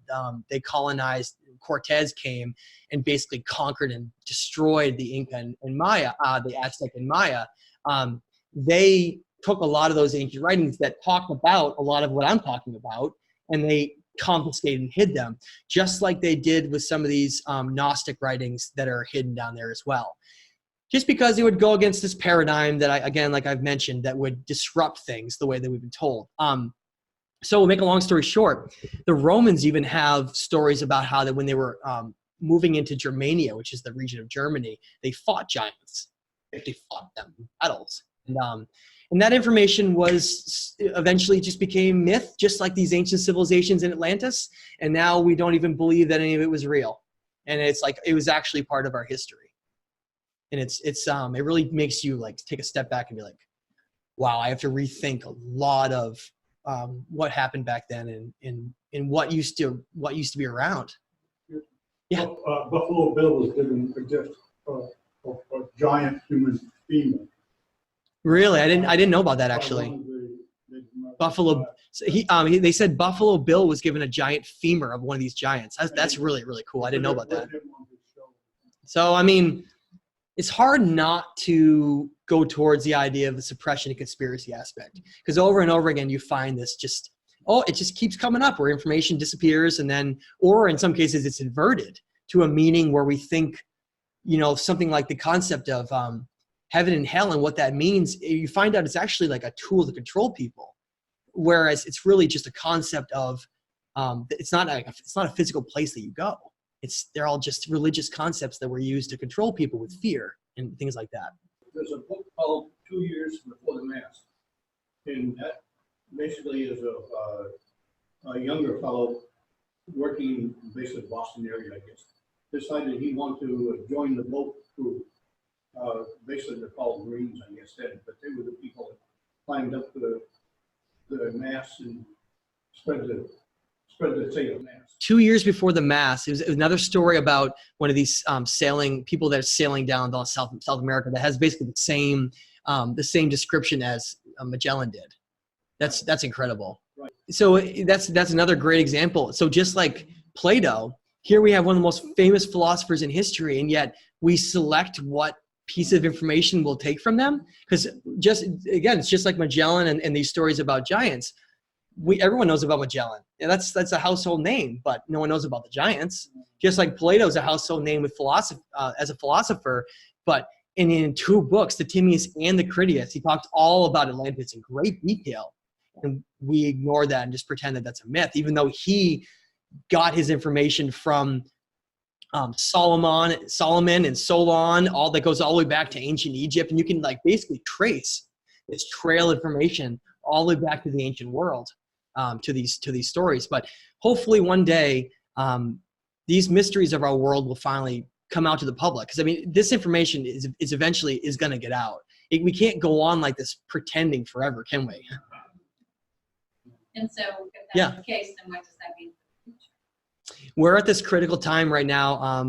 they colonized. Cortez came and basically conquered and destroyed the Inca and Maya, the Aztec and Maya. They took a lot of those ancient writings that talk about a lot of what I'm talking about, and they confiscated and hid them, just like they did with some of these Gnostic writings that are hidden down there as well. Just because it would go against this paradigm that, again, like I've mentioned, that would disrupt things the way that we've been told. So we'll make a long story short, the Romans even have stories about how that when they were moving into Germania, which is the region of Germany, they fought giants. They fought them, battles. And that information was eventually just became myth, just like these ancient civilizations in Atlantis. And now we don't even believe that any of it was real. And it's like, it was actually part of our history. And it really makes you like take a step back and be like, wow, I have to rethink a lot of what happened back then and what used to be around. Yeah. Buffalo Bill was given a gift of a giant human femur. Really, I didn't know about that actually. Buffalo. They said Buffalo Bill was given a giant femur of one of these giants. That's really, really cool. I didn't know about that. So I mean, it's hard not to go towards the idea of the suppression and conspiracy aspect, because over and over again you find this it just keeps coming up where information disappears, and then, or in some cases it's inverted to a meaning where we think, something like the concept of heaven and hell and what that means. You find out it's actually like a tool to control people, whereas it's really just a concept of it's not a physical place that you go. They're all just religious concepts that were used to control people with fear and things like that. There's a book called 2 Years Before the Mass, and that basically is a younger fellow working basically in the Boston area, I guess, decided he wanted to join the boat crew basically they're called Marines, I guess, then, but they were the people that climbed up the mast and spread the sail mast. 2 years before the mass, it was another story about one of these people that are sailing down South America that has basically the same description as Magellan did. That's incredible. Right. So that's another great example. So just like Plato, here we have one of the most famous philosophers in history, and yet we select what piece of information we'll take from them. Because it's just like Magellan and these stories about giants. Everyone knows about Magellan. Yeah, that's a household name, but no one knows about the giants. Just like Plato's a household name with as a philosopher, but in 2 books, the Timaeus and the Critias, he talked all about Atlantis in great detail. And we ignore that and just pretend that that's a myth, even though he got his information from Solomon and Solon, all that goes all the way back to ancient Egypt. And you can like basically trace this trail of information all the way back to the ancient world, to these stories. But hopefully one day, these mysteries of our world will finally come out to the public. Because I mean, this information is eventually going to get out. We can't go on like this pretending forever, can we? And so if that's the case, then what does that mean for the future? We're at this critical time right now.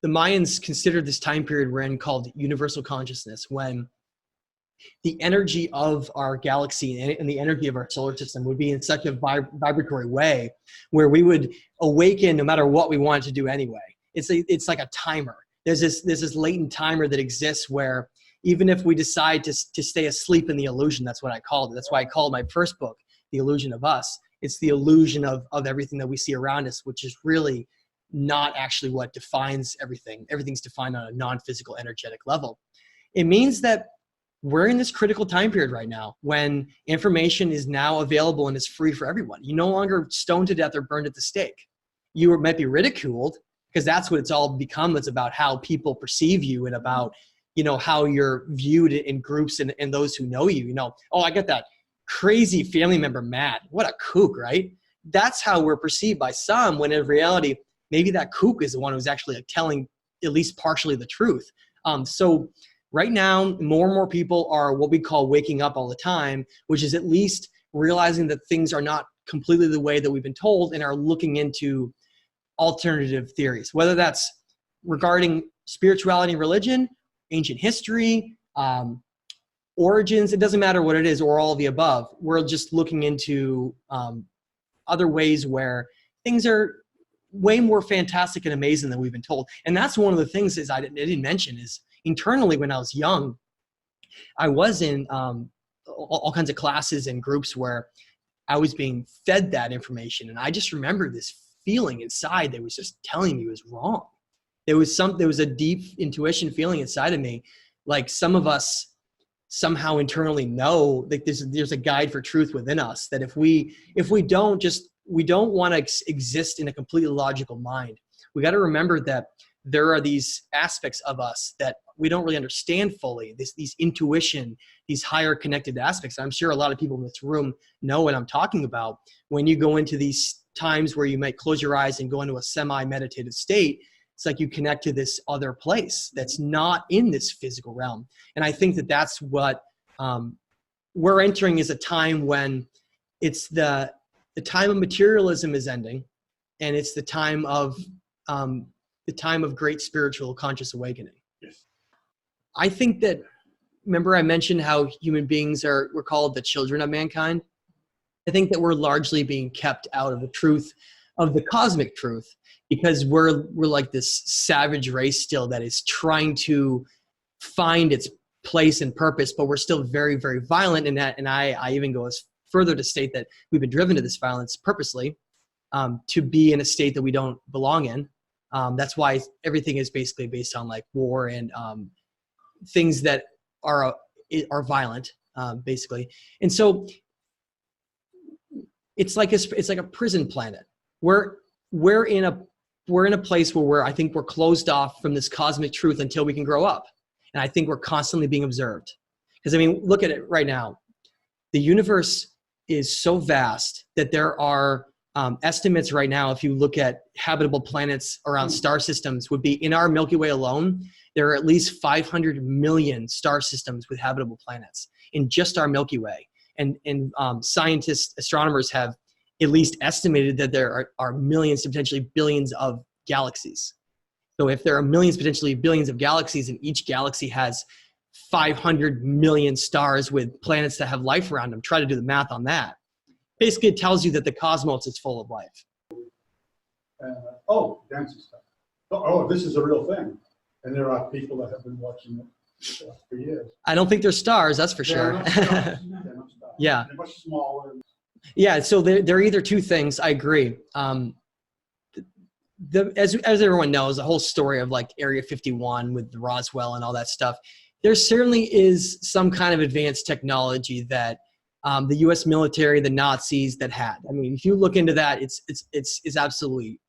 The Mayans considered this time period we're in called universal consciousness, when the energy of our galaxy and the energy of our solar system would be in such a vibratory way where we would awaken no matter what we wanted to do anyway. It's like a timer. There's this latent timer that exists where even if we decide to stay asleep in the illusion, that's what I called it. That's why I called my first book, The Illusion of Us. It's the illusion of everything that we see around us, which is really not actually what defines everything. Everything's defined on a non-physical energetic level. It means that we're in this critical time period right now when information is now available and is free for everyone. You're no longer stoned to death or burned at the stake. You might be ridiculed because that's what it's all become. It's about how people perceive you and about, how you're viewed in groups and those who know you. Oh, I got that crazy family member mad. What a kook, right? That's how we're perceived by some, when in reality, maybe that kook is the one who's actually telling at least partially the truth. So right now, more and more people are what we call waking up all the time, which is at least realizing that things are not completely the way that we've been told and are looking into alternative theories, whether that's regarding spirituality and religion, ancient history, origins, it doesn't matter what it is, or all of the above. We're just looking into other ways where things are way more fantastic and amazing than we've been told. And that's one of the things is I didn't mention is internally when I was young, I was in all kinds of classes and groups where I was being fed that information. And I just remember this feeling inside that was just telling me it was wrong. There was a deep intuition feeling inside of me. Like some of us somehow internally know that there's a guide for truth within us, that if we don't want to exist in a completely logical mind. We got to remember that there are these aspects of us that we don't really understand fully, these intuition, these higher connected aspects. I'm sure a lot of people in this room know what I'm talking about. When you go into these times where you might close your eyes and go into a semi-meditative state, it's like you connect to this other place that's not in this physical realm. And I think that that's what we're entering, is a time when it's the time of materialism is ending, and it's the time of great spiritual conscious awakening. Yes. I think that, remember I mentioned how human beings we're called the children of mankind? I think that we're largely being kept out of the truth, of the cosmic truth, because we're like this savage race still that is trying to find its place and purpose, but we're still very, very violent in that. And I even go as further to state that we've been driven to this violence purposely, to be in a state that we don't belong in. That's why everything is basically based on like war and things that are violent, basically. And so it's like a prison planet. We're in a place where I think we're closed off from this cosmic truth until we can grow up. And I think we're constantly being observed. Because I mean, look at it right now. The universe is so vast that there are estimates right now, if you look at habitable planets around star systems, would be in our Milky Way alone, there are at least 500 million star systems with habitable planets in just our Milky Way. And scientists, astronomers have at least estimated that there are millions to potentially billions of galaxies. So if there are millions, potentially billions of galaxies, and each galaxy has 500 million stars with planets that have life around them, try to do the math on that. Basically, it tells you that the cosmos is full of life. Oh, dancing stuff. Oh, this is a real thing. And there are people that have been watching it for years. I don't think they're stars, that's for They're sure. not stars. They're not stars. Yeah. They're much smaller. Yeah, so they're either two things. I agree. As everyone knows, the whole story of like Area 51 with Roswell and all that stuff, there certainly is some kind of advanced technology that the U.S. military, the Nazis that had. I mean, if you look into that, it's absolutely.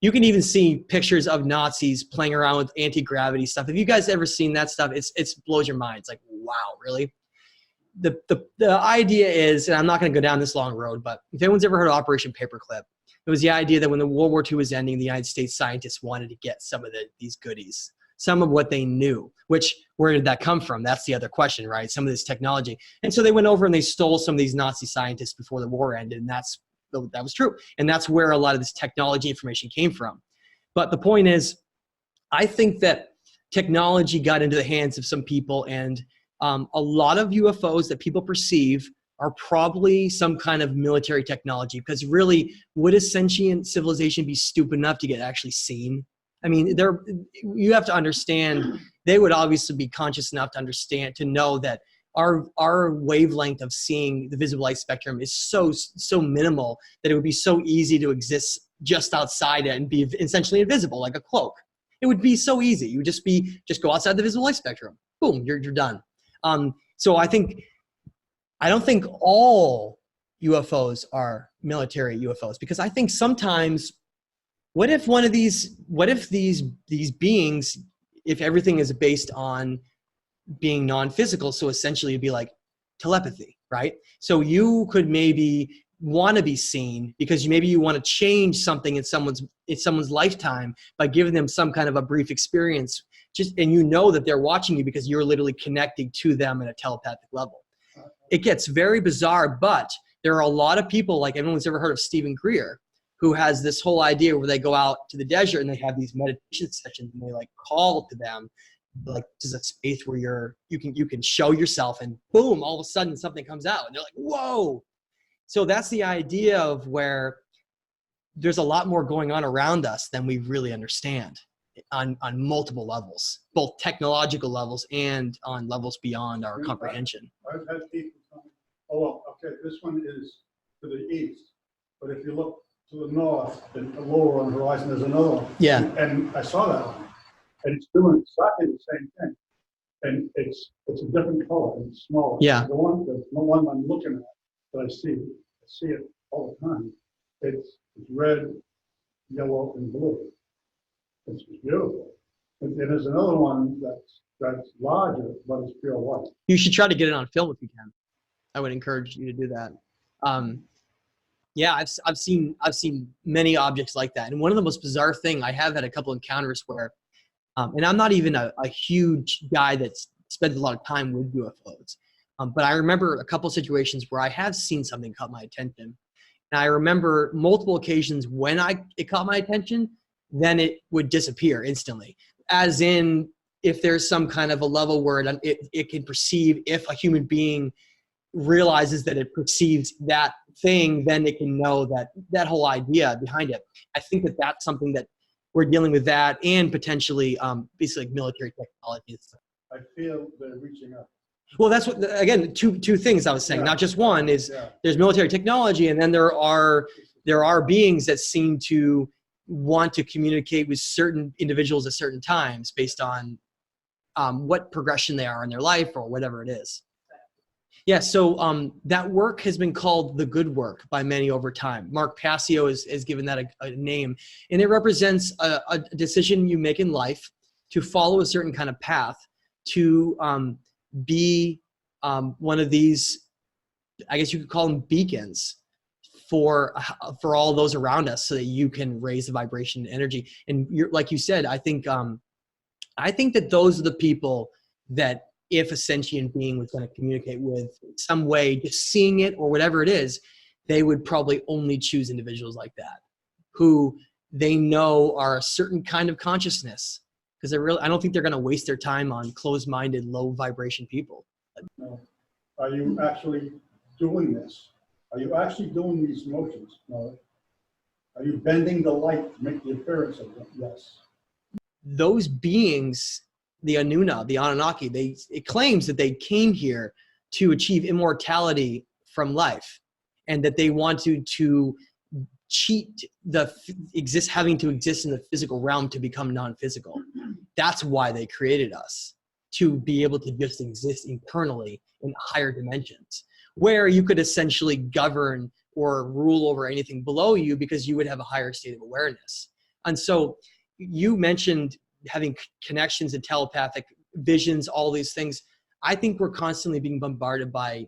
You can even see pictures of Nazis playing around with anti-gravity stuff. Have you guys ever seen that stuff? It's blows your mind. It's like, wow, really? The idea is, and I'm not going to go down this long road, but if anyone's ever heard of Operation Paperclip, it was the idea that when the World War II was ending, the United States scientists wanted to get some of these goodies, some of what they knew, which, where did that come from? That's the other question, right? Some of this technology. And so they went over and they stole some of these Nazi scientists before the war ended, and that was true. And that's where a lot of this technology information came from. But the point is, I think that technology got into the hands of some people, and a lot of UFOs that people perceive are probably some kind of military technology, because really, would a sentient civilization be stupid enough to get actually seen? I mean, you have to understand, they would obviously be conscious enough to understand, to know that our wavelength of seeing the visible light spectrum is so minimal that it would be so easy to exist just outside it and be essentially invisible, like a cloak. It would be so easy. You would just go outside the visible light spectrum. Boom, you're done. So I don't think all UFOs are military UFOs, because I think sometimes, what if these beings, if everything is based on being non-physical, so essentially it'd be like telepathy, right? So you could maybe want to be seen because maybe you want to change something in someone's lifetime by giving them some kind of a brief experience, and you know that they're watching you because you're literally connecting to them at a telepathic level. It gets very bizarre, but there are a lot of people, like everyone's ever heard of Stephen Greer, who has this whole idea where they go out to the desert and they have these meditation sessions and they like call to them, like this is a space where you can show yourself, and boom, all of a sudden something comes out and they're like, whoa. So that's the idea of where there's a lot more going on around us than we really understand on multiple levels, both technological levels and on levels beyond our comprehension. I've had people tell me, oh, well, okay, this one is to the east, but if you look to the north and lower on the horizon, there's another one. Yeah. And I saw that one, and it's doing exactly the same thing. And it's a different color and it's smaller. Yeah. The one I'm looking at that I see it all the time. It's red, yellow, and blue. It's beautiful. And there's another one that's larger, but it's pure white. You should try to get it on film if you can. I would encourage you to do that. Yeah, I've seen many objects like that. And one of the most bizarre thing, I have had a couple encounters where, and I'm not even a huge guy that's spent a lot of time with UFOs, but I remember a couple situations where I have seen something caught my attention. And I remember multiple occasions when it caught my attention, then it would disappear instantly. As in, if there's some kind of a level where it can perceive, if a human being realizes that it perceives that thing, then it can know that whole idea behind it. I think that's something that we're dealing with, that, and potentially basically like military technology. I feel they're reaching up. Well, that's what, again, two things I was saying, not just one, is there's military technology, and then there are beings that seem to want to communicate with certain individuals at certain times based on what progression they are in their life or whatever it is. Yeah, so that work has been called the good work by many over time. Mark Passio has given that a name, and it represents a decision you make in life to follow a certain kind of path, to be one of these, I guess you could call them beacons for all those around us, so that you can raise the vibration and energy. And like you said, I think I think that those are the people that if a sentient being was going to communicate with some way, just seeing it or whatever it is, they would probably only choose individuals like that, who they know are a certain kind of consciousness. Because I don't think they're going to waste their time on closed-minded, low vibration people. No. Are you actually doing this? Are you actually doing these motions? No. Are you bending the light to make the appearance of them? Yes. Those beings, the Anuna, the Anunnaki, it claims that they came here to achieve immortality from life, and that they want to cheat having to exist in the physical realm to become non-physical. That's why they created us, to be able to just exist internally in higher dimensions, where you could essentially govern or rule over anything below you because you would have a higher state of awareness. And so you mentioned having connections and telepathic visions, all these things. I think we're constantly being bombarded by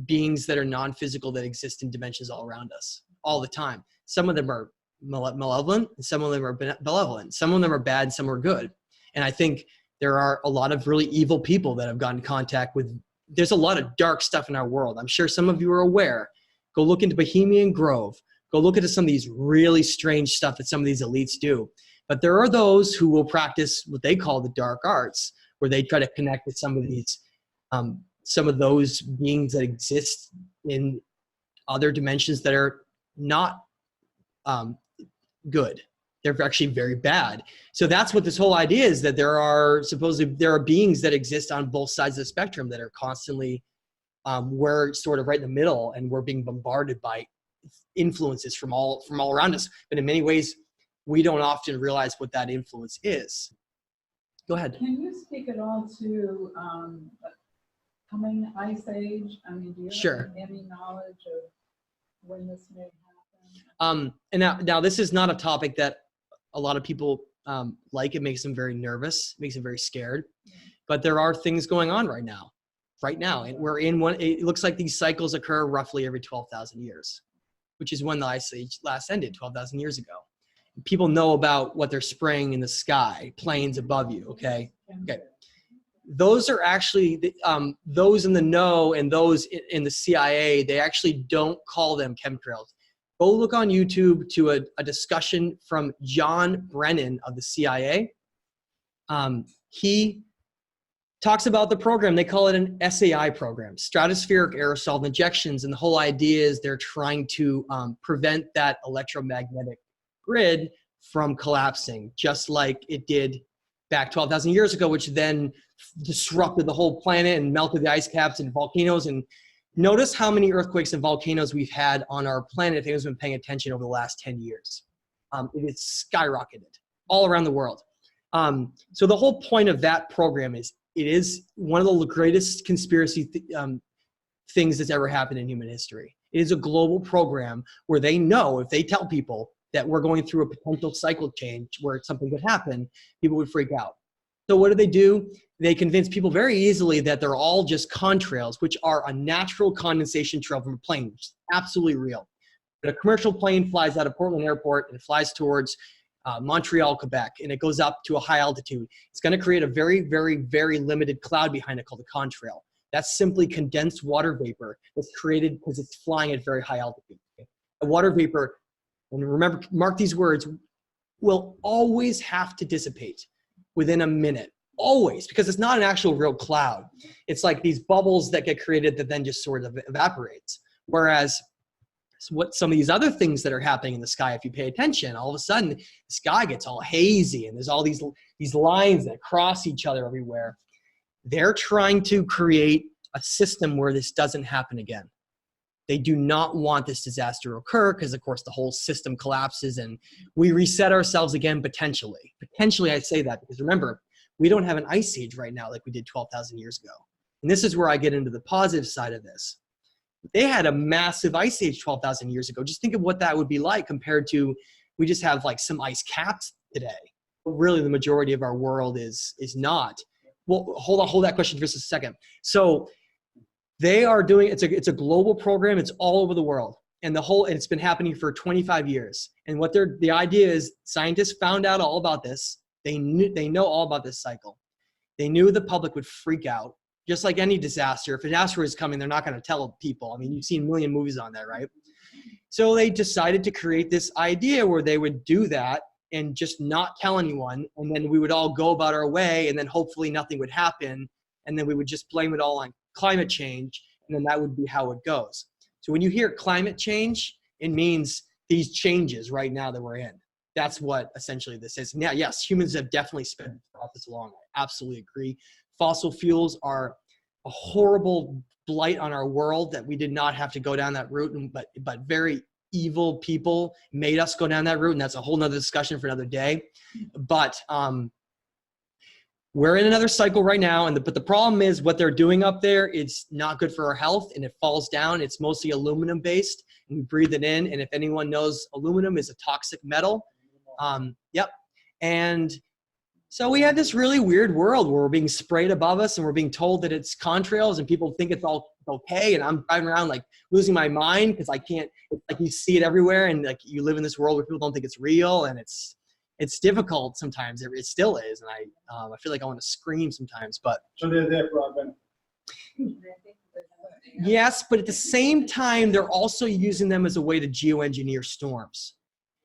beings that are non-physical that exist in dimensions all around us all the time. Some of them are malevolent, and some of them are benevolent. Some of them are bad, some are good. And I think there are a lot of really evil people that have gotten in contact with. There's a lot of dark stuff in our world. I'm sure some of you are aware. Go look into Bohemian Grove. Go look into some of these really strange stuff that some of these elites do. But there are those who will practice what they call the dark arts, where they try to connect with some of these, some of those beings that exist in other dimensions that are not good. They're actually very bad. So that's what this whole idea is, that there are beings that exist on both sides of the spectrum that are constantly, we're sort of right in the middle, and we're being bombarded by influences from all around us. But in many ways, we don't often realize what that influence is. Go ahead. Can you speak at all to coming ice age? I mean, do you Sure. have any knowledge of when this may And now this is not a topic that a lot of people like. It makes them very nervous, makes them very scared. But there are things going on right now. And we're in one. It looks like these cycles occur roughly every 12,000 years, which is when the ice age last ended 12,000 years ago. People know about what they're spraying in the sky, planes above you. Okay. Those are actually those in the know, and those in the CIA. They actually don't call them chemtrails. Go look on YouTube to a discussion from John Brennan of the CIA. He talks about the program. They call it an SAI program, stratospheric aerosol injections. And the whole idea is they're trying to prevent that electromagnetic grid from collapsing, just like it did back 12,000 years ago, which then disrupted the whole planet and melted the ice caps and volcanoes. And notice how many earthquakes and volcanoes we've had on our planet if anyone's been paying attention over the last 10 years. It has skyrocketed all around the world. So the whole point of that program is, it is one of the greatest conspiracy things that's ever happened in human history. It is a global program where they know if they tell people that we're going through a potential cycle change where something could happen, people would freak out. So what do? They convince people very easily that they're all just contrails, which are a natural condensation trail from a plane, which is absolutely real. But a commercial plane flies out of Portland Airport and flies towards Montreal, Quebec, and it goes up to a high altitude. It's going to create a very, very, very limited cloud behind it called a contrail. That's simply condensed water vapor that's created because it's flying at very high altitude. The water vapor, and remember, mark these words, will always have to dissipate within a minute. Always, because it's not an actual real cloud. It's like these bubbles that get created that then just sort of evaporates. Whereas what some of these other things that are happening in the sky, if you pay attention, all of a sudden the sky gets all hazy and there's all these lines that cross each other everywhere. They're trying to create a system where this doesn't happen again. They do not want this disaster to occur because, of course, the whole system collapses and we reset ourselves again potentially. Potentially, I say that because remember, we don't have an ice age right now like we did 12,000 years ago. And this is where I get into the positive side of this. They had a massive ice age 12,000 years ago. Just think of what that would be like compared to, we just have like some ice caps today. But really, the majority of our world is not. Well, hold that question for just a second. So they are doing, it's a global program. It's all over the world. And it's been happening for 25 years. And the idea is scientists found out all about this. They know all about this cycle. They knew the public would freak out, just like any disaster. If an asteroid is coming, they're not going to tell people. I mean, you've seen a million movies on that, right? So they decided to create this idea where they would do that and just not tell anyone, and then we would all go about our way, and then hopefully nothing would happen, and then we would just blame it all on climate change, and then that would be how it goes. So when you hear climate change, it means these changes right now that we're in. That's what essentially this is. Now, yes, humans have definitely sped this along. I absolutely agree. Fossil fuels are a horrible blight on our world that we did not have to go down that route, but very evil people made us go down that route, and that's a whole nother discussion for another day. But we're in another cycle right now, but the problem is what they're doing up there, it's not good for our health, and it falls down. It's mostly aluminum based, and we breathe it in, and if anyone knows, aluminum is a toxic metal. Yep. And so we have this really weird world where we're being sprayed above us and we're being told that it's contrails and people think it's all okay. And I'm driving around like losing my mind because I can't, like you see it everywhere, and like you live in this world where people don't think it's real, and it's difficult sometimes. It still is. And I feel like I want to scream sometimes, but. So they're there for our benefit. Yes, but at the same time, they're also using them as a way to geoengineer storms.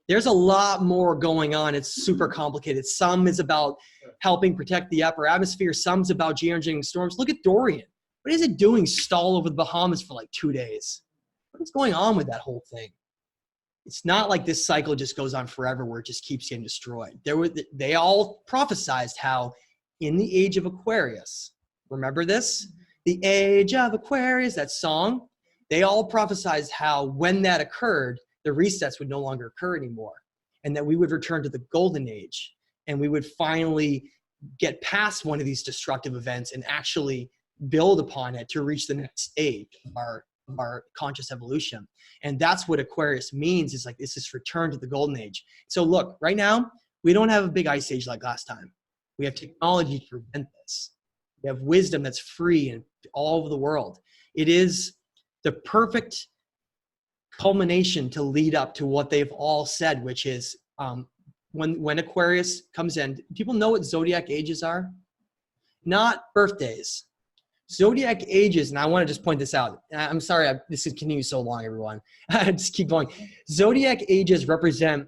There's a lot more going on. It's super complicated. Some is about helping protect the upper atmosphere. Some's about geoengineering storms. Look at Dorian. What is it doing stall over the Bahamas for like 2 days? What is going on with that whole thing? It's not like this cycle just goes on forever where it just keeps getting destroyed. They all prophesized how in the age of Aquarius, remember this? The age of Aquarius, that song, they all prophesized how when that occurred, the resets would no longer occur anymore, and that we would return to the golden age, and we would finally get past one of these destructive events and actually build upon it to reach the next stage of our conscious evolution. And that's what Aquarius means, is like it's this return to the golden age. So look, right now, we don't have a big ice age like last time. We have technology to prevent this. We have wisdom that's free and all over the world. It is the perfect culmination to lead up to what they've all said, which is when Aquarius comes in, people know what zodiac ages are? Not birthdays. Zodiac ages, and I want to just point this out. I'm sorry, this continues so long, everyone. Just keep going. Zodiac ages represent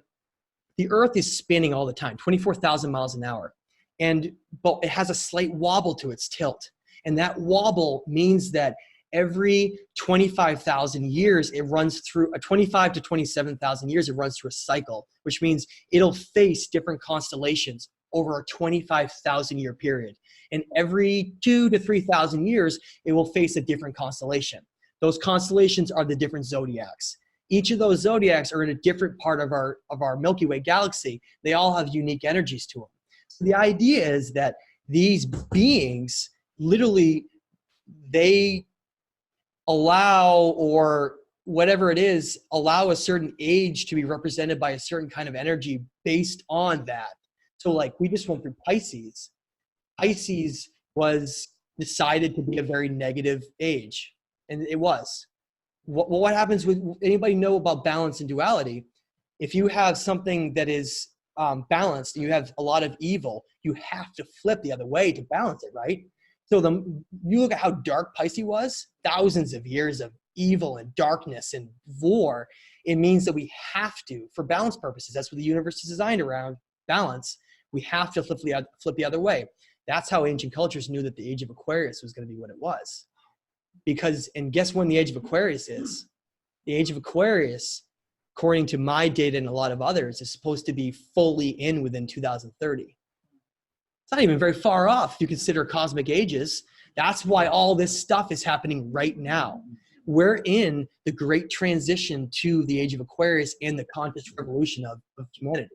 the Earth is spinning all the time, 24,000 miles an hour. But it has a slight wobble to its tilt. And that wobble means that every 25,000 years, it runs through 25 to 27,000 years, it runs through a cycle, which means it'll face different constellations over a 25,000 year period. And every 2,000 to 3,000 years, it will face a different constellation. Those constellations are the different zodiacs. Each of those zodiacs are in a different part of our Milky Way galaxy. They all have unique energies to them. So the idea is that these beings, literally, they allow, or whatever it is, allow a certain age to be represented by a certain kind of energy based on that. So like we just went through Pisces. Pisces was decided to be a very negative age, and it was. What happens with, anybody know about balance and duality? If you have something that is balanced and you have a lot of evil, you have to flip the other way to balance it, right? So you look at how dark Pisces was, thousands of years of evil and darkness and war. It means that we have to, for balance purposes, that's what the universe is designed around, balance, we have to flip the other way. That's how ancient cultures knew that the age of Aquarius was going to be what it was. Because, and guess when the age of Aquarius is? The age of Aquarius, according to my data and a lot of others, is supposed to be fully in within 2030. It's not even very far off if you consider cosmic ages. That's why all this stuff is happening right now. We're in the great transition to the age of Aquarius and the conscious revolution of humanity.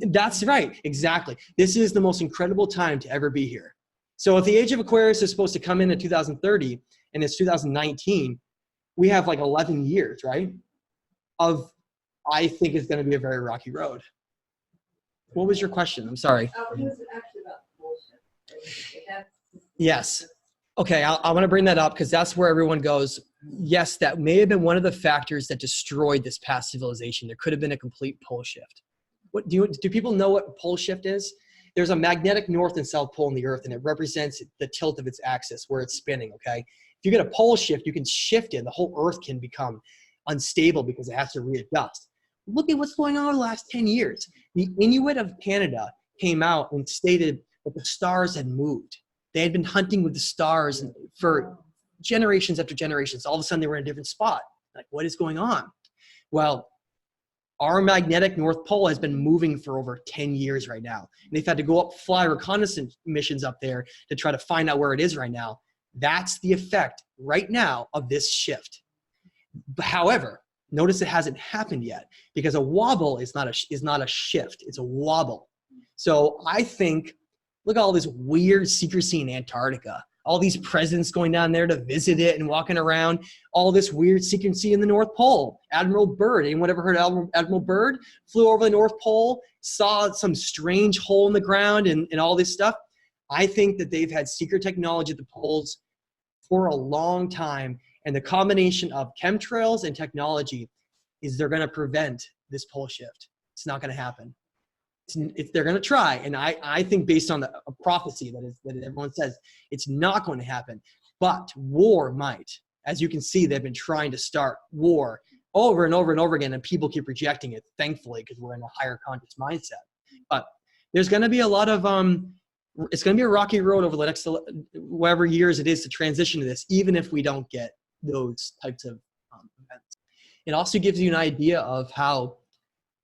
That's right, exactly. This is the most incredible time to ever be here. So if the age of Aquarius is supposed to come in 2030 and it's 2019, we have like 11 years, right? I think it's going to be a very rocky road. What was your question? I'm sorry. It was actually about bullshit. Yes. Okay, I want to bring that up because that's where everyone goes, yes, that may have been one of the factors that destroyed this past civilization. There could have been a complete pole shift. Do people know what pole shift is? There's a magnetic north and south pole in the earth, and it represents the tilt of its axis where it's spinning, okay? If you get a pole shift, you can shift it, and the whole earth can become unstable because it has to readjust. Look at what's going on in the last 10 years. The Inuit of Canada came out and stated that the stars had moved. They had been hunting with the stars for generations after generations. All of a sudden, they were in a different spot. Like, what is going on? Well, our magnetic North Pole has been moving for over 10 years right now. And they've had to go up, fly reconnaissance missions up there to try to find out where it is right now. That's the effect right now of this shift. However, notice it hasn't happened yet because a wobble is not a shift. It's a wobble. So I think, look at all this weird secrecy in Antarctica. All these presidents going down there to visit it and walking around. All this weird secrecy in the North Pole. Admiral Byrd, anyone ever heard of Admiral Byrd? Flew over the North Pole, saw some strange hole in the ground and all this stuff. I think that they've had secret technology at the poles for a long time. And the combination of chemtrails and technology is they're going to prevent this pole shift. It's not going to happen. They're going to try. And I think based on a prophecy that everyone says, it's not going to happen. But war might. As you can see, they've been trying to start war over and over and over again, and people keep rejecting it, thankfully, because we're in a higher conscious mindset. But there's going to be a lot of, it's going to be a rocky road over the next whatever years it is to transition to this, even if we don't get those types of events. It also gives you an idea of how,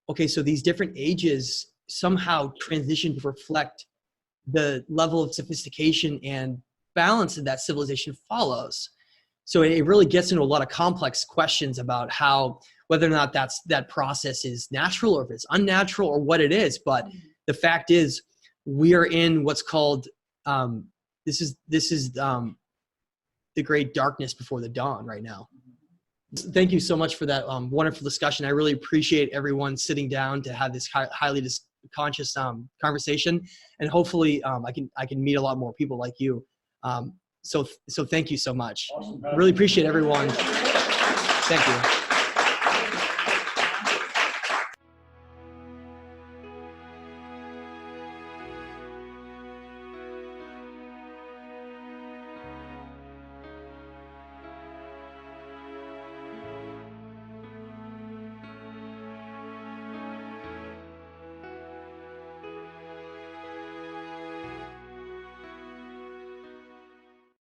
okay, so these different ages somehow transition to reflect the level of sophistication and balance that civilization follows. So it really gets into a lot of complex questions about how, whether or not that process is natural or if it's unnatural or what it is. But the fact is, we are in what's called, this is the great darkness before the dawn right now. Thank you so much for that wonderful discussion. I really appreciate everyone sitting down to have this highly conscious conversation, and hopefully I can meet a lot more people like you. So thank you so much. Awesome. Really appreciate everyone. Thank you.